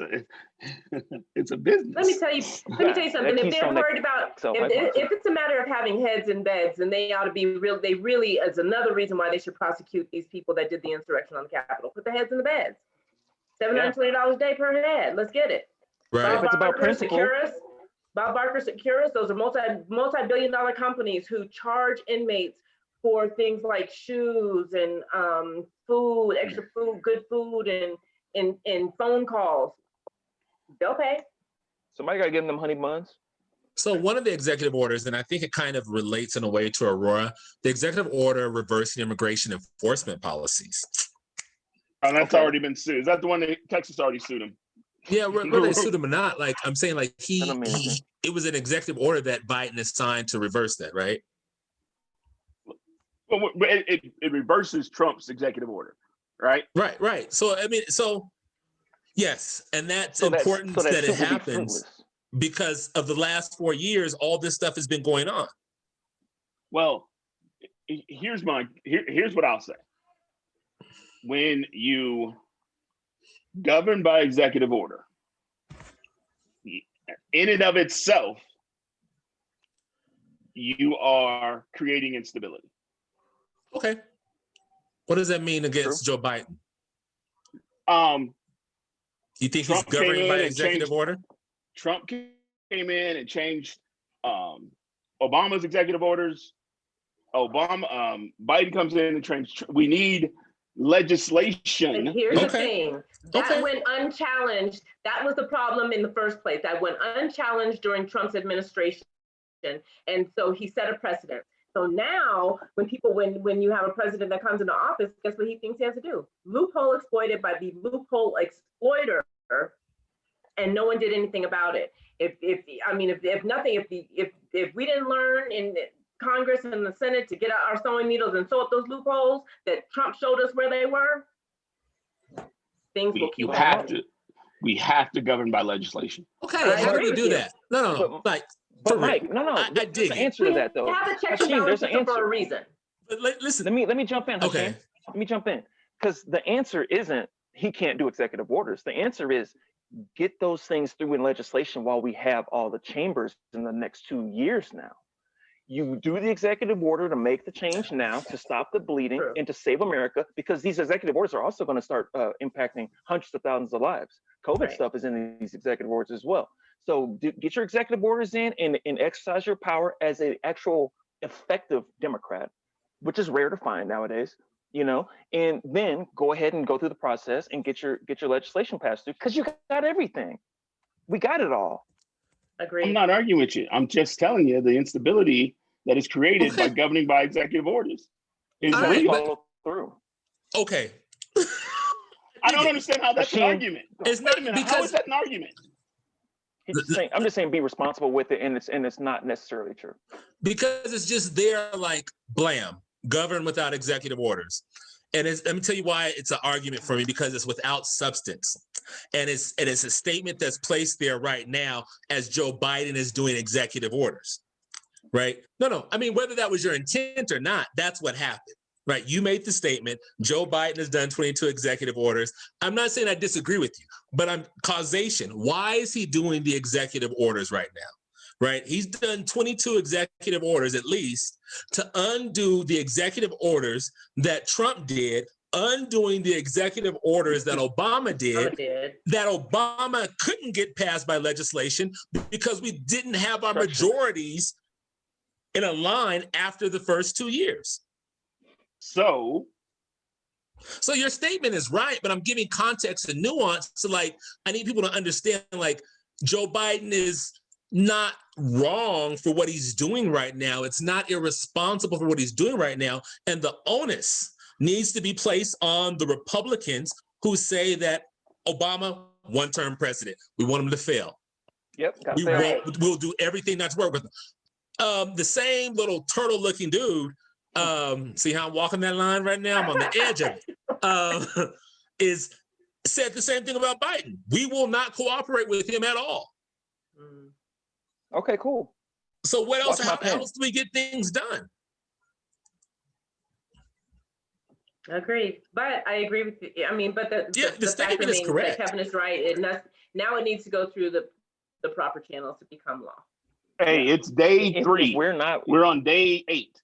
a business. Let me tell you something. If they're worried about, if it's a matter of having heads in beds, then they ought to be real. They really is another reason why they should prosecute these people that did the insurrection on the Capitol. Put the heads in the beds. $720 a day per head. Let's get it. Right. If it's about principle. Bob Barker Securus, those are multi-billion-dollar companies who charge inmates for things like shoes and food, extra food, good food, and phone calls. They'll pay. Somebody got to give them honey buns. So one of the executive orders, and I think it kind of relates in a way to Aurora, the executive order reversing immigration enforcement policies. Oh, that's already been sued. Is that the one that Texas already sued him? Yeah, whether they sued him or not, I'm saying it was an executive order that Biden is signed to reverse that, right? Well, it reverses Trump's executive order. right? Right. So I mean, yes, and that's So important that that it suit will be happens fruitless. because of the last 4 years, all this stuff has been going on. Well, here's what I'll say. When you govern by executive order, in and of itself, you are creating instability. Okay. What does that mean against True. Joe Biden? You think Trump he's governing came by in and executive changed, order? Trump came in and changed Obama's executive orders. Biden comes in and changed. We need legislation. And here's the Okay. thing, that Okay. went unchallenged. That was the problem in the first place. That went unchallenged during Trump's administration. And so he set a precedent. So now when you have a president that comes into office, guess what he thinks he has to do? Loophole exploited by the loophole exploiter, and no one did anything about it. If we didn't learn in Congress and the Senate to get out our sewing needles and sew up those loopholes that Trump showed us where they were, things will keep happening. We have to govern by legislation. Okay, how do we do that? No. But Mike, no, I there's dig an it. answer to that though. We have a check and Hashim, balance there's an system for answer. a reason. But listen. Let me jump in, Hashim. Okay. Let me jump in. Because the answer isn't he can't do executive orders. The answer is get those things through in legislation while we have all the chambers in the next 2 years now. You do the executive order to make the change now to stop the bleeding and to save America, because these executive orders are also going to start impacting hundreds of thousands of lives. COVID stuff is in these executive orders as well. So get your executive orders in and exercise your power as an actual effective Democrat, which is rare to find nowadays, and then go ahead and go through the process and get your legislation passed through, because you got everything. We got it all. Agreed. I'm not arguing with you. I'm just telling you the instability that is created by governing by executive orders is real. Follow through. Okay. I don't understand how that's an argument. It's not because how is that an argument? I'm just saying be responsible with it, and it's not necessarily true. Because it's just there like blam, govern without executive orders. And let me tell you why it's an argument for me, because it's without substance. And it's a statement that's placed there right now as Joe Biden is doing executive orders, right? No. I mean, whether that was your intent or not, that's what happened, right? You made the statement, Joe Biden has done 22 executive orders. I'm not saying I disagree with you, but I'm causation. Why is he doing the executive orders right now, right? He's done 22 executive orders at least to undo the executive orders that Trump did, undoing the executive orders that Obama did, that Obama couldn't get passed by legislation because we didn't have our majorities in a line after the first 2 years. So your statement is right, but I'm giving context and nuance. So I need people to understand, Joe Biden is not wrong for what he's doing right now. It's not irresponsible for what he's doing right now. And the onus needs to be placed on the Republicans who say that Obama, one-term president, we want him to fail. Yep. We'll do everything not to work with him. The same little turtle-looking dude, see how I'm walking that line right now? I'm on the edge of it. Said the same thing about Biden. We will not cooperate with him at all. Okay, cool. So what else? How else do we get things done? Agreed, but I agree with you. I mean, but the statement is correct. That Kevin is right, and now it needs to go through the proper channels to become law. Hey, it's day 3. We're on day 8.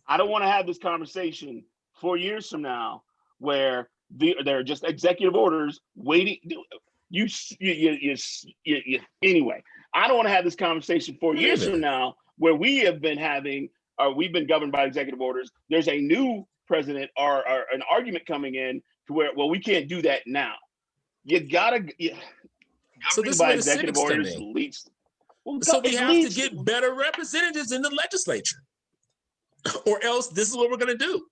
I don't want to have this conversation 4 years from now where there are just executive orders waiting. Anyway, I don't want to have this conversation 4 years from now where we have been having, or we've been governed by executive orders. There's a new president or an argument coming in to where, well, we can't do that now. You gotta so this by is executive orders least. Well, so we have to get better representatives in the legislature, or else this is what we're going to do.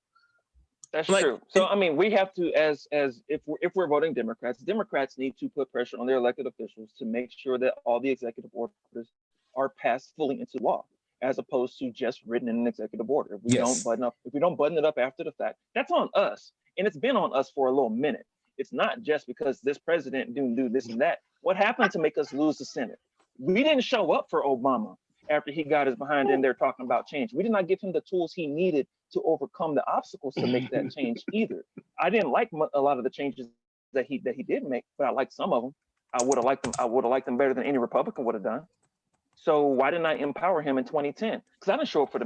That's true. So I mean, we have to, as if we're voting Democrats need to put pressure on their elected officials to make sure that all the executive orders are passed fully into law, as opposed to just written in an executive order. If we don't button it up after the fact, that's on us. And it's been on us for a little minute. It's not just because this president didn't do this and that. What happened to make us lose the Senate? We didn't show up for Obama after he got his behind in there talking about change. We did not give him the tools he needed to overcome the obstacles to make that change either. I didn't like a lot of the changes that he did make, but I liked some of them. I would have liked them. I would have liked them better than any Republican would have done. So why didn't I empower him in 2010? Because I didn't show up for the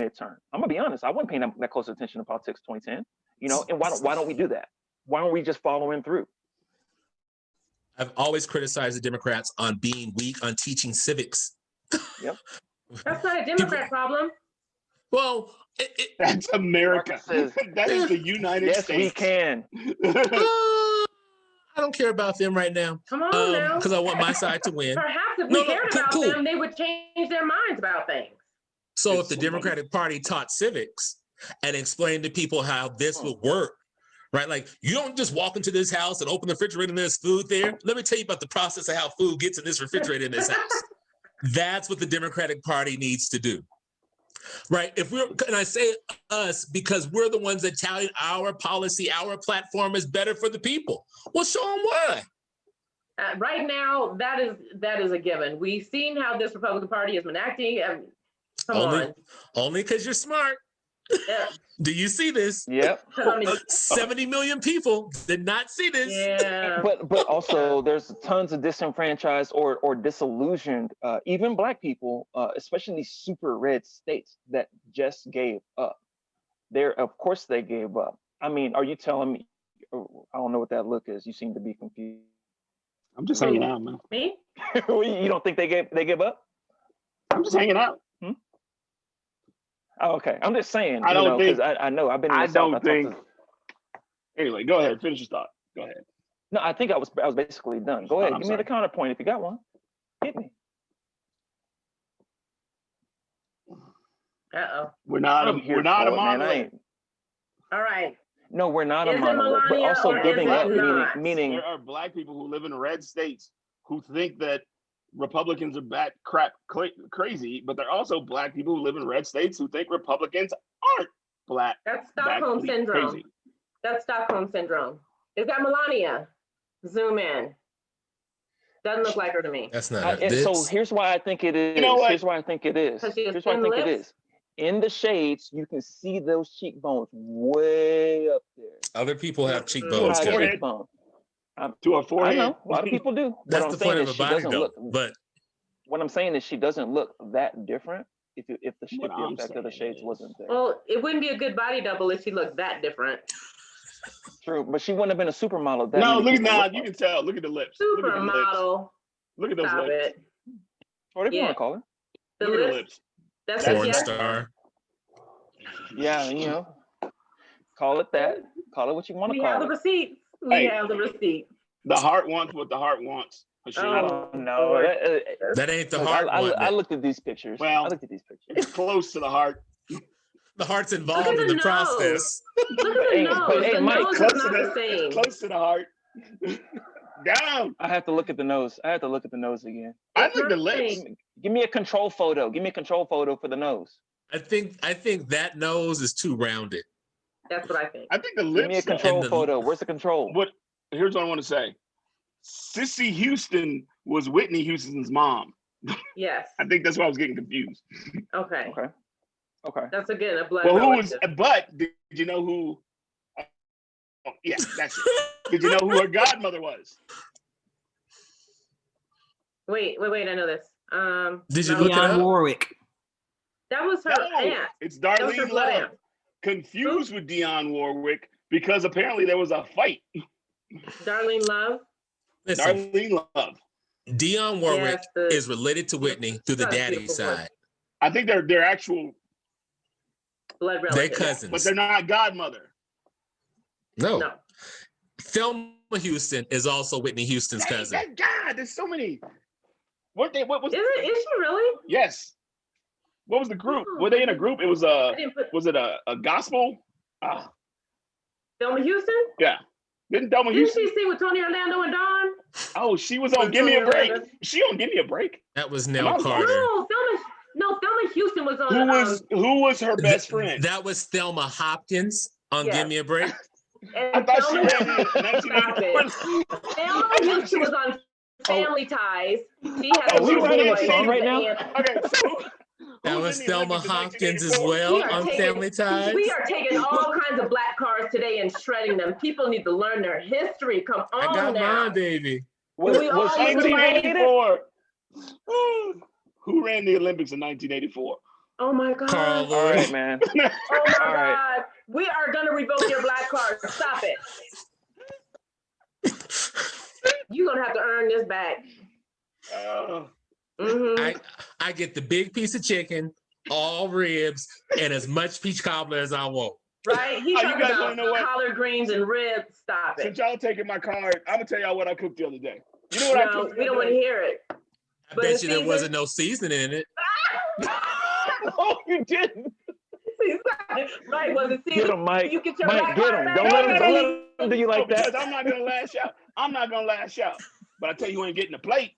midterm. I'm gonna be honest. I wasn't paying that close attention to politics 2010. You know, and why don't we do that? Why don't we just follow him through? I've always criticized the Democrats on being weak on teaching civics. Yep. That's not a Democrat problem. Well, that's America. That is the United States. Yes, we can. I don't care about them right now. Come on now. Because I want my side to win. Perhaps if we cared about them, they would change their minds about things. So if the Democratic Party taught civics and explained to people how this would work, right? Like, you don't just walk into this house and open the refrigerator and there's food there. Let me tell you about the process of how food gets in this refrigerator in this house. That's what the Democratic Party needs to do. Right. And I say us because we're the ones that touted our policy, our platform is better for the people. Well, show them why. Right now, that is a given. We've seen how this Republican Party has been acting. Only because you're smart. Yeah. Do you see this? Yep. 70 million people did not see this. Yeah. But also there's tons of disenfranchised or disillusioned, even Black people, especially in these super red states that just gave up. Of course they gave up. I mean, are you telling me? I don't know what that look is. You seem to be confused. I'm just hanging out, man. Me? You don't think they gave up? I'm just hanging out. Oh, okay, I'm just saying. I don't think. I know I've been. I don't think. Anyway, go ahead. Finish your thought. Go ahead. No, I think I was basically done. Go ahead. Give me the counterpoint if you got one. Hit me. Uh-oh. We're not a monolith. All right. No, we're not a monolith. We're also giving up, meaning there are Black people who live in red states who think that Republicans are crazy, but there are also Black people who live in red states who think Republicans aren't black. That's Stockholm syndrome. Crazy. That's Stockholm syndrome. Is that Melania? Zoom in. Doesn't look like her to me. That's not so here's why I think it is. You know what? Here's why I think it is. Here's why I think it is. In the shades, you can see those cheekbones way up there. Other people have cheekbones. To a forehead. I know, a lot of people do. That's the point of a body though. But what I'm saying is she doesn't look that different if the effect of the shades wasn't there. Well, it wouldn't be a good body double if she looked that different. True, but she wouldn't have been a supermodel. You can tell. Look at the lips. Supermodel. Look at those Stop lips. it. Whatever you want to call her. Look at the lips. That's porn star. Yeah, call it that. Call it what you want to call it. We have the receipt. We have the receipt. The heart wants what the heart wants. I don't know. That ain't the heart. I looked at these pictures. Well, I looked at these pictures. It's close to the heart. The heart's involved in the process. Look at the nose. Hey, the Mike, nose is not the same. Close to the heart. Down. I have to look at the nose. I have to look at the nose again. I think the lips. Give me a control photo. Give me a control photo for the nose. I think that nose is too rounded. That's what I think. I think the lips. Give me a control photo. Where's the control? Here's what I want to say. Sissy Houston was Whitney Houston's mom. Yes. I think that's why I was getting confused. Okay. Okay. That's again a blood. Well, but did you know who? Oh, yeah, that's it. Did you know who her godmother was? Wait, I know this. Did you look it up? Warwick. That was her aunt. It's Darlene Love. Confused with Dionne Warwick because apparently there was a fight. Darlene Love? Listen, Darlene Love. Dionne Warwick is related to Whitney through the daddy side. I think they're actual blood relatives. They're cousins. But they're not godmother. No. Thelma Houston is also Whitney Houston's cousin. God, there's so many. What was? Is she really? Yes. What was the group? Were they in a group? It was was it a gospel? Thelma Houston? Yeah. Didn't she sing with Tony Orlando and Dawn? Oh, she was on Give Me a Break. She on Give Me a Break? That was Nell Carter. No, Thelma Houston was on. Who was her best friend? That was Thelma Hopkins. on Yes. Give Me a Break? And I thought she Thelma- ran in 1984. Thelma Houston was on Family Ties. She has Are we little writing a boy song who's right the now? aunt. Okay, so That who's was in the Thelma Olympics in Hopkins as 1984? well We are on taking- Family Ties. We are taking all kinds of black cars today and shredding them. People need to learn their history. Come on I got now. mine, baby. Was, We was all she look alike. related? 1984. Who ran the Olympics in 1984? Oh my God. Carl All Lewis. right, man. Oh my All right. God. We are gonna revoke your black card. Stop it. You're gonna have to earn this back. Mhm. I get the big piece of chicken, all ribs, and as much peach cobbler as I want. Right? He's Oh, you talking guys about wanna know what? collard greens and ribs. Stop it. Since y'all taking my card, I'm gonna tell y'all what I cooked the other day. You know what I No, cooked? we don't want to hear it. I But bet it's you there seasoned. wasn't no seasoning in it. No, you didn't. Right? Was it Get seasoned? him, Mike. You get your Mike, black get card him. back. Don't let him do you like because that. I'm not gonna lash out. I'm not gonna lash out. But I tell you, you ain't getting a plate.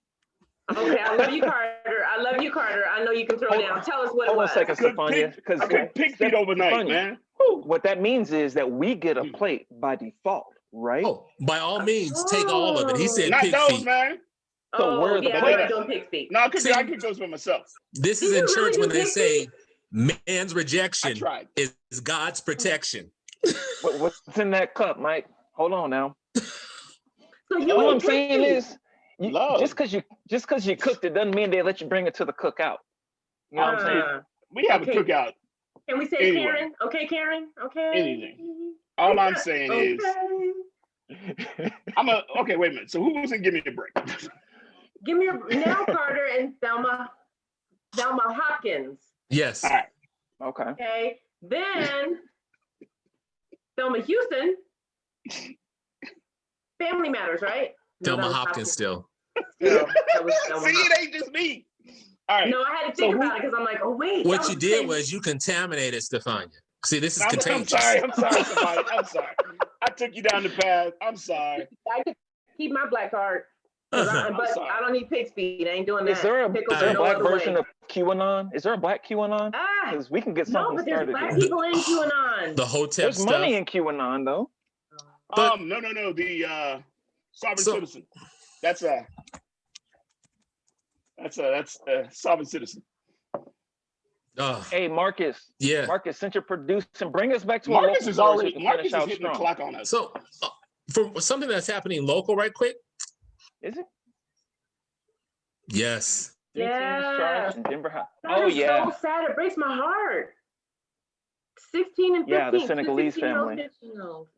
Okay, I love you, Carter. I love you, Carter. I know you can throw down. Tell us what it Hold on was. a second, Cooked Stefania. Because I cooked pig feet overnight, man. what that means is that we get a plate by default, right? Oh, by all means, take all of it. He said Not pig those, feet. man. So where are the yeah, I'm plates? not doing pig feet. No, I cook See? those for myself. This Do is in you really church do when they pig say feet? man's I rejection tried. is God's protection. What's in that cup, Mike? Hold on now. So you All eat I'm pig saying feet. is, Love. just because you cooked it doesn't mean they let you bring it to the cookout. You know what I'm saying? We have Okay. a cookout. Can we say Anyway. Karen? Okay, Karen? Okay. Anything. All I'm saying is, Okay. okay, wait a minute. So who was in Give Me a Break? Give me now Carter and Thelma Hopkins. Yes. All right. Okay. Okay. Then Thelma Houston. Family Matters, right? No, Thelma that was Hopkins still. No, that was Thelma See, Hopkins. it ain't just me. All right. No, I had to So think who- about it because I'm like, oh wait. What that you was did the was you contaminated Stefania. See, this is I'm contagious. sorry. I'm sorry, somebody. I'm sorry. I took you down the path. I'm sorry. I could keep my black card. 'Cause Uh-huh. but sorry. I don't need pig's feet. I ain't doing that. Is there a Pickles there are a no black other version way. of QAnon? Is there a black QAnon? Ah, Because we can get no, something but there's started black here. people in QAnon. The Hotep There's stuff. money in QAnon though. But- No. The sovereign So- citizen. That's sovereign citizen. Oh, Hey Marcus, yeah. Marcus, since you're producing, bring us back to a Marcus local is story so already we can Marcus finish is out hitting the strong. clock on us. So for something that's happening local, right quick. Is it? Yes. 3 teams Yeah. charged in Denver High. That Oh is yeah. so sad. It breaks my heart. 16 and 15. Yeah, the two Senegalese 16-year-olds, family. 15-year-olds.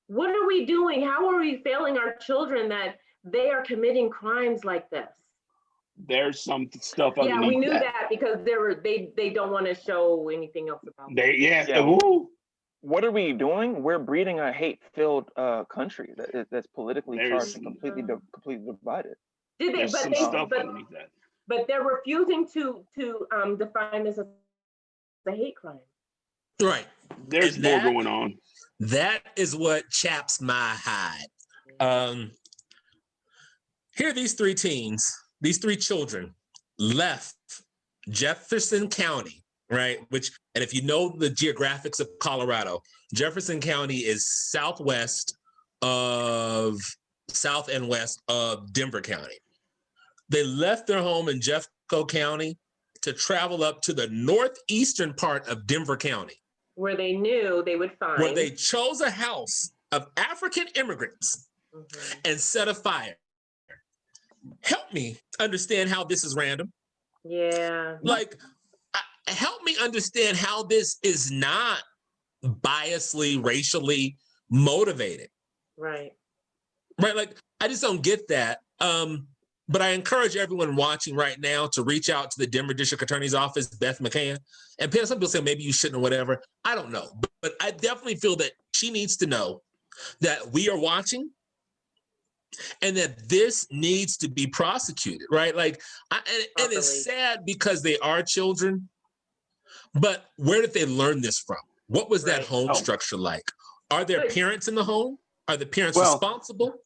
What are we doing? How are we failing our children that they are committing crimes like this? There's some stuff Yeah, underneath we knew that. that because they don't want to show anything else about it. Yeah. Woo. What are we doing? We're breeding a hate-filled country that's politically There's- charged and completely divided. Did they? There's But some they, stuff but, underneath that. but they're refusing to define this as a hate crime. Right. There's And more that- going on. That is what chaps my hide. Here, these three teens, these three children left Jefferson County, right? And if you know the geographics of Colorado, Jefferson County is south and west of Denver County. They left their home in Jeffco County to travel up to the northeastern part of Denver County, Where they knew they would find. where they chose a house of African immigrants Mhm. and set a fire. Help me understand how this is random. Yeah. Like, help me understand how this is not biasly, racially motivated. Right. Right? Like, I just don't get that. But I encourage everyone watching right now to reach out to the Denver District Attorney's Office, Beth McCann. And some people say maybe you shouldn't or whatever. I don't know. But I definitely feel that she needs to know that we are watching and that this needs to be prosecuted, right? Like, and Properly. it's sad because they are children, but where did they learn this from? What was that Right. home Oh. structure like? Are there But- parents in the home? Are the parents Well- responsible?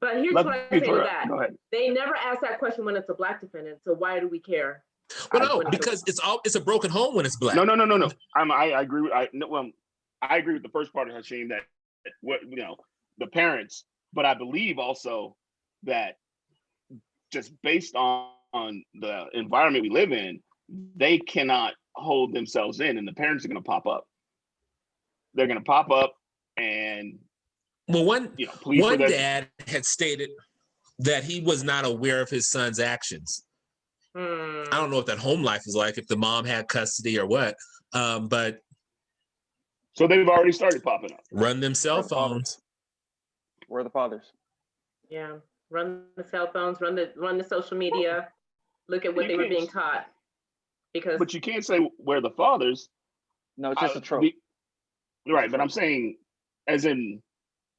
But here's Let what I me say to throw it. that. Go ahead. They never ask that question when it's a black defendant. So why do we care? Well, When no, it's a- because it's a broken home when it's black. No. I agree. I agree with the first part of Hashim that what the parents, but I believe also that just based on the environment we live in, they cannot hold themselves in, and the parents are going to pop up. They're going to pop up, and one one dad had stated that he was not aware of his son's actions. I don't know what that home life is like, if the mom had custody or what, but so they've already started popping up. Run them cell phones. Where are the fathers? Yeah, run the cell phones, run the social media. Look at what they were being taught. But you can't say where the fathers. No, it's just a trope. Right, but I'm saying, as in,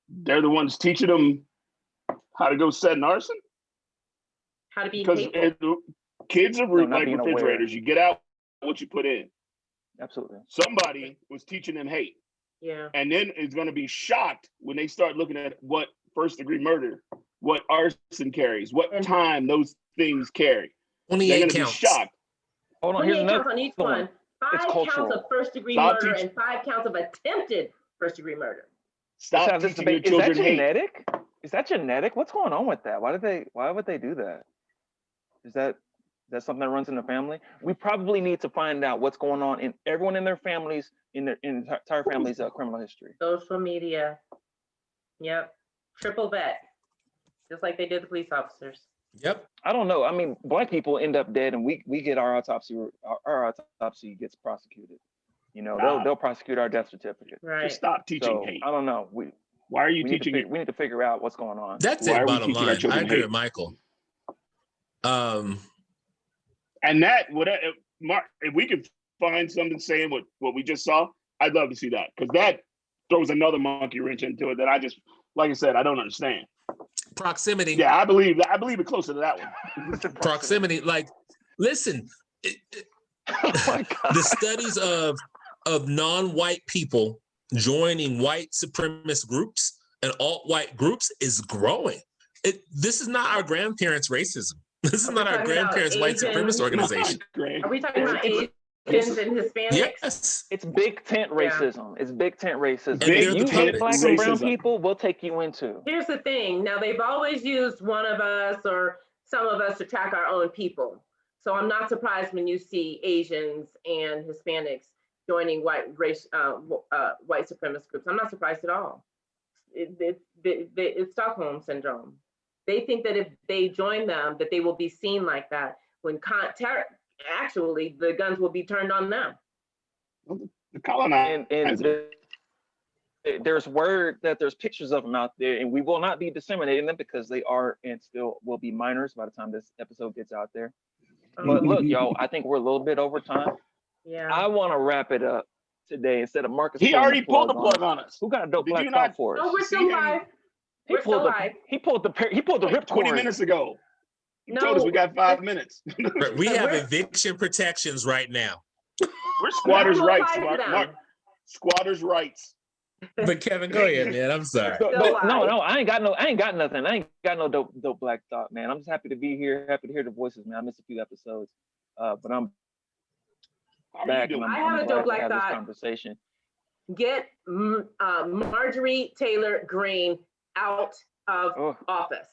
they're the ones teaching them how to go set an arson. How to be hateful. Kids are like refrigerators. You get out what you put in. Absolutely. Somebody was teaching them hate. Yeah. And then it's going to be shocked when they start looking at what first-degree murder, what arson carries, what time those things carry. They're going to be shocked. Hold on, here's another on each one. 5 counts of first-degray murder and 5 counts of attempted first-degree murder. Stop teaching your children hate. Genetic? Is that genetic? What's going on with that? Why would they do that? Is that something that runs in the family? We probably need to find out what's going on in everyone in their families, in their entire family's criminal history. Social media. Yep. Triple vet. Just like they did the police officers. Yep. I don't know. I mean, Black people end up dead, and we get our autopsy gets prosecuted. They'll prosecute our death certificate. Right. Just stop teaching hate. I don't know. Why are you teaching it? We need to figure out what's going on. That's it. Bottom line. I agree with Michael. And that Mark, if we could find something saying what we just saw, I'd love to see that, because that throws another monkey wrench into it that I just, like I said, I don't understand. Proximity. Yeah, I believe it closer to that one. Proximity. Like, listen, the studies of non-white people joining white supremacist groups and alt-white groups is growing. This is not our grandparents' racism. This is not our grandparents' white supremacist organization. Are we talking about Asians and Hispanics? Yes. It's big tent racism. It's big tent racism. If you hate Black and brown people, we'll take you into. Here's the thing. Now, they've always used one of us or some of us to track our own people. So I'm not surprised when you see Asians and Hispanics joining white supremacist groups. I'm not surprised at all. It's Stockholm syndrome. They think that if they join them, that they will be seen like that, when actually the guns will be turned on them. The colonizer. And there's word that there's pictures of them out there, and we will not be disseminating them because they are and still will be minors by the time this episode gets out there. But look, y'all, I think we're a little bit over time. Yeah. I want to wrap it up today instead of Marcus. He already pulled the plug on us. Who got a dope Black thought for us? Oh, we're still live. He pulled the ripcord 20 minutes ago. He told us we got 5 minutes. We have eviction protections right now. We're squatters' rights, Mark. Squatters' rights. But Kevin, go ahead, man. I'm sorry. No, I ain't got nothing. I ain't got no dope Black thought, man. I'm just happy to be here. Happy to hear the voices, man. I missed a few episodes, but I'm back. And I have a dope Black thought. Conversation. Get Marjorie Taylor Greene out of office,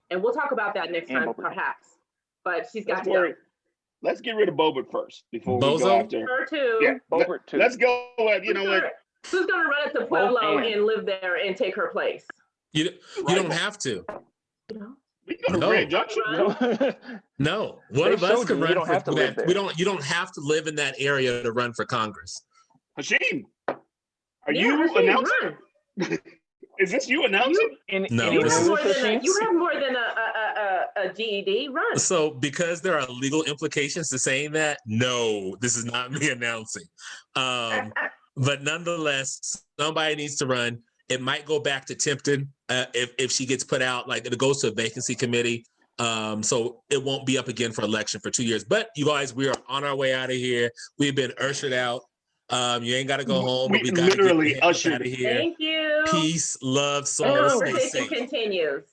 and we'll talk about that next time, perhaps. But she's got to go. Let's get rid of Boebert first before we go after her too. Yeah, Boebert too. Let's go. You know what? Who's going to run it to Pueblo and live there and take her place? You don't have to. We can go to Grand Junction. No, one of us can run for that. You don't have to live in that area to run for Congress. Hashim, are you announcing? Is this you announcing? No, you have more than a GED. Run. So because there are legal implications to saying that, no, this is not me announcing. But nonetheless, somebody needs to run. It might go back to Tipton if she gets put out. Like, it goes to a vacancy committee. So it won't be up again for election for 2 years. But you guys, we are on our way out of here. We've been ushered out. You ain't got to go home. We literally ushered out of here. Thank you. Peace, love, soul. The conversation continues.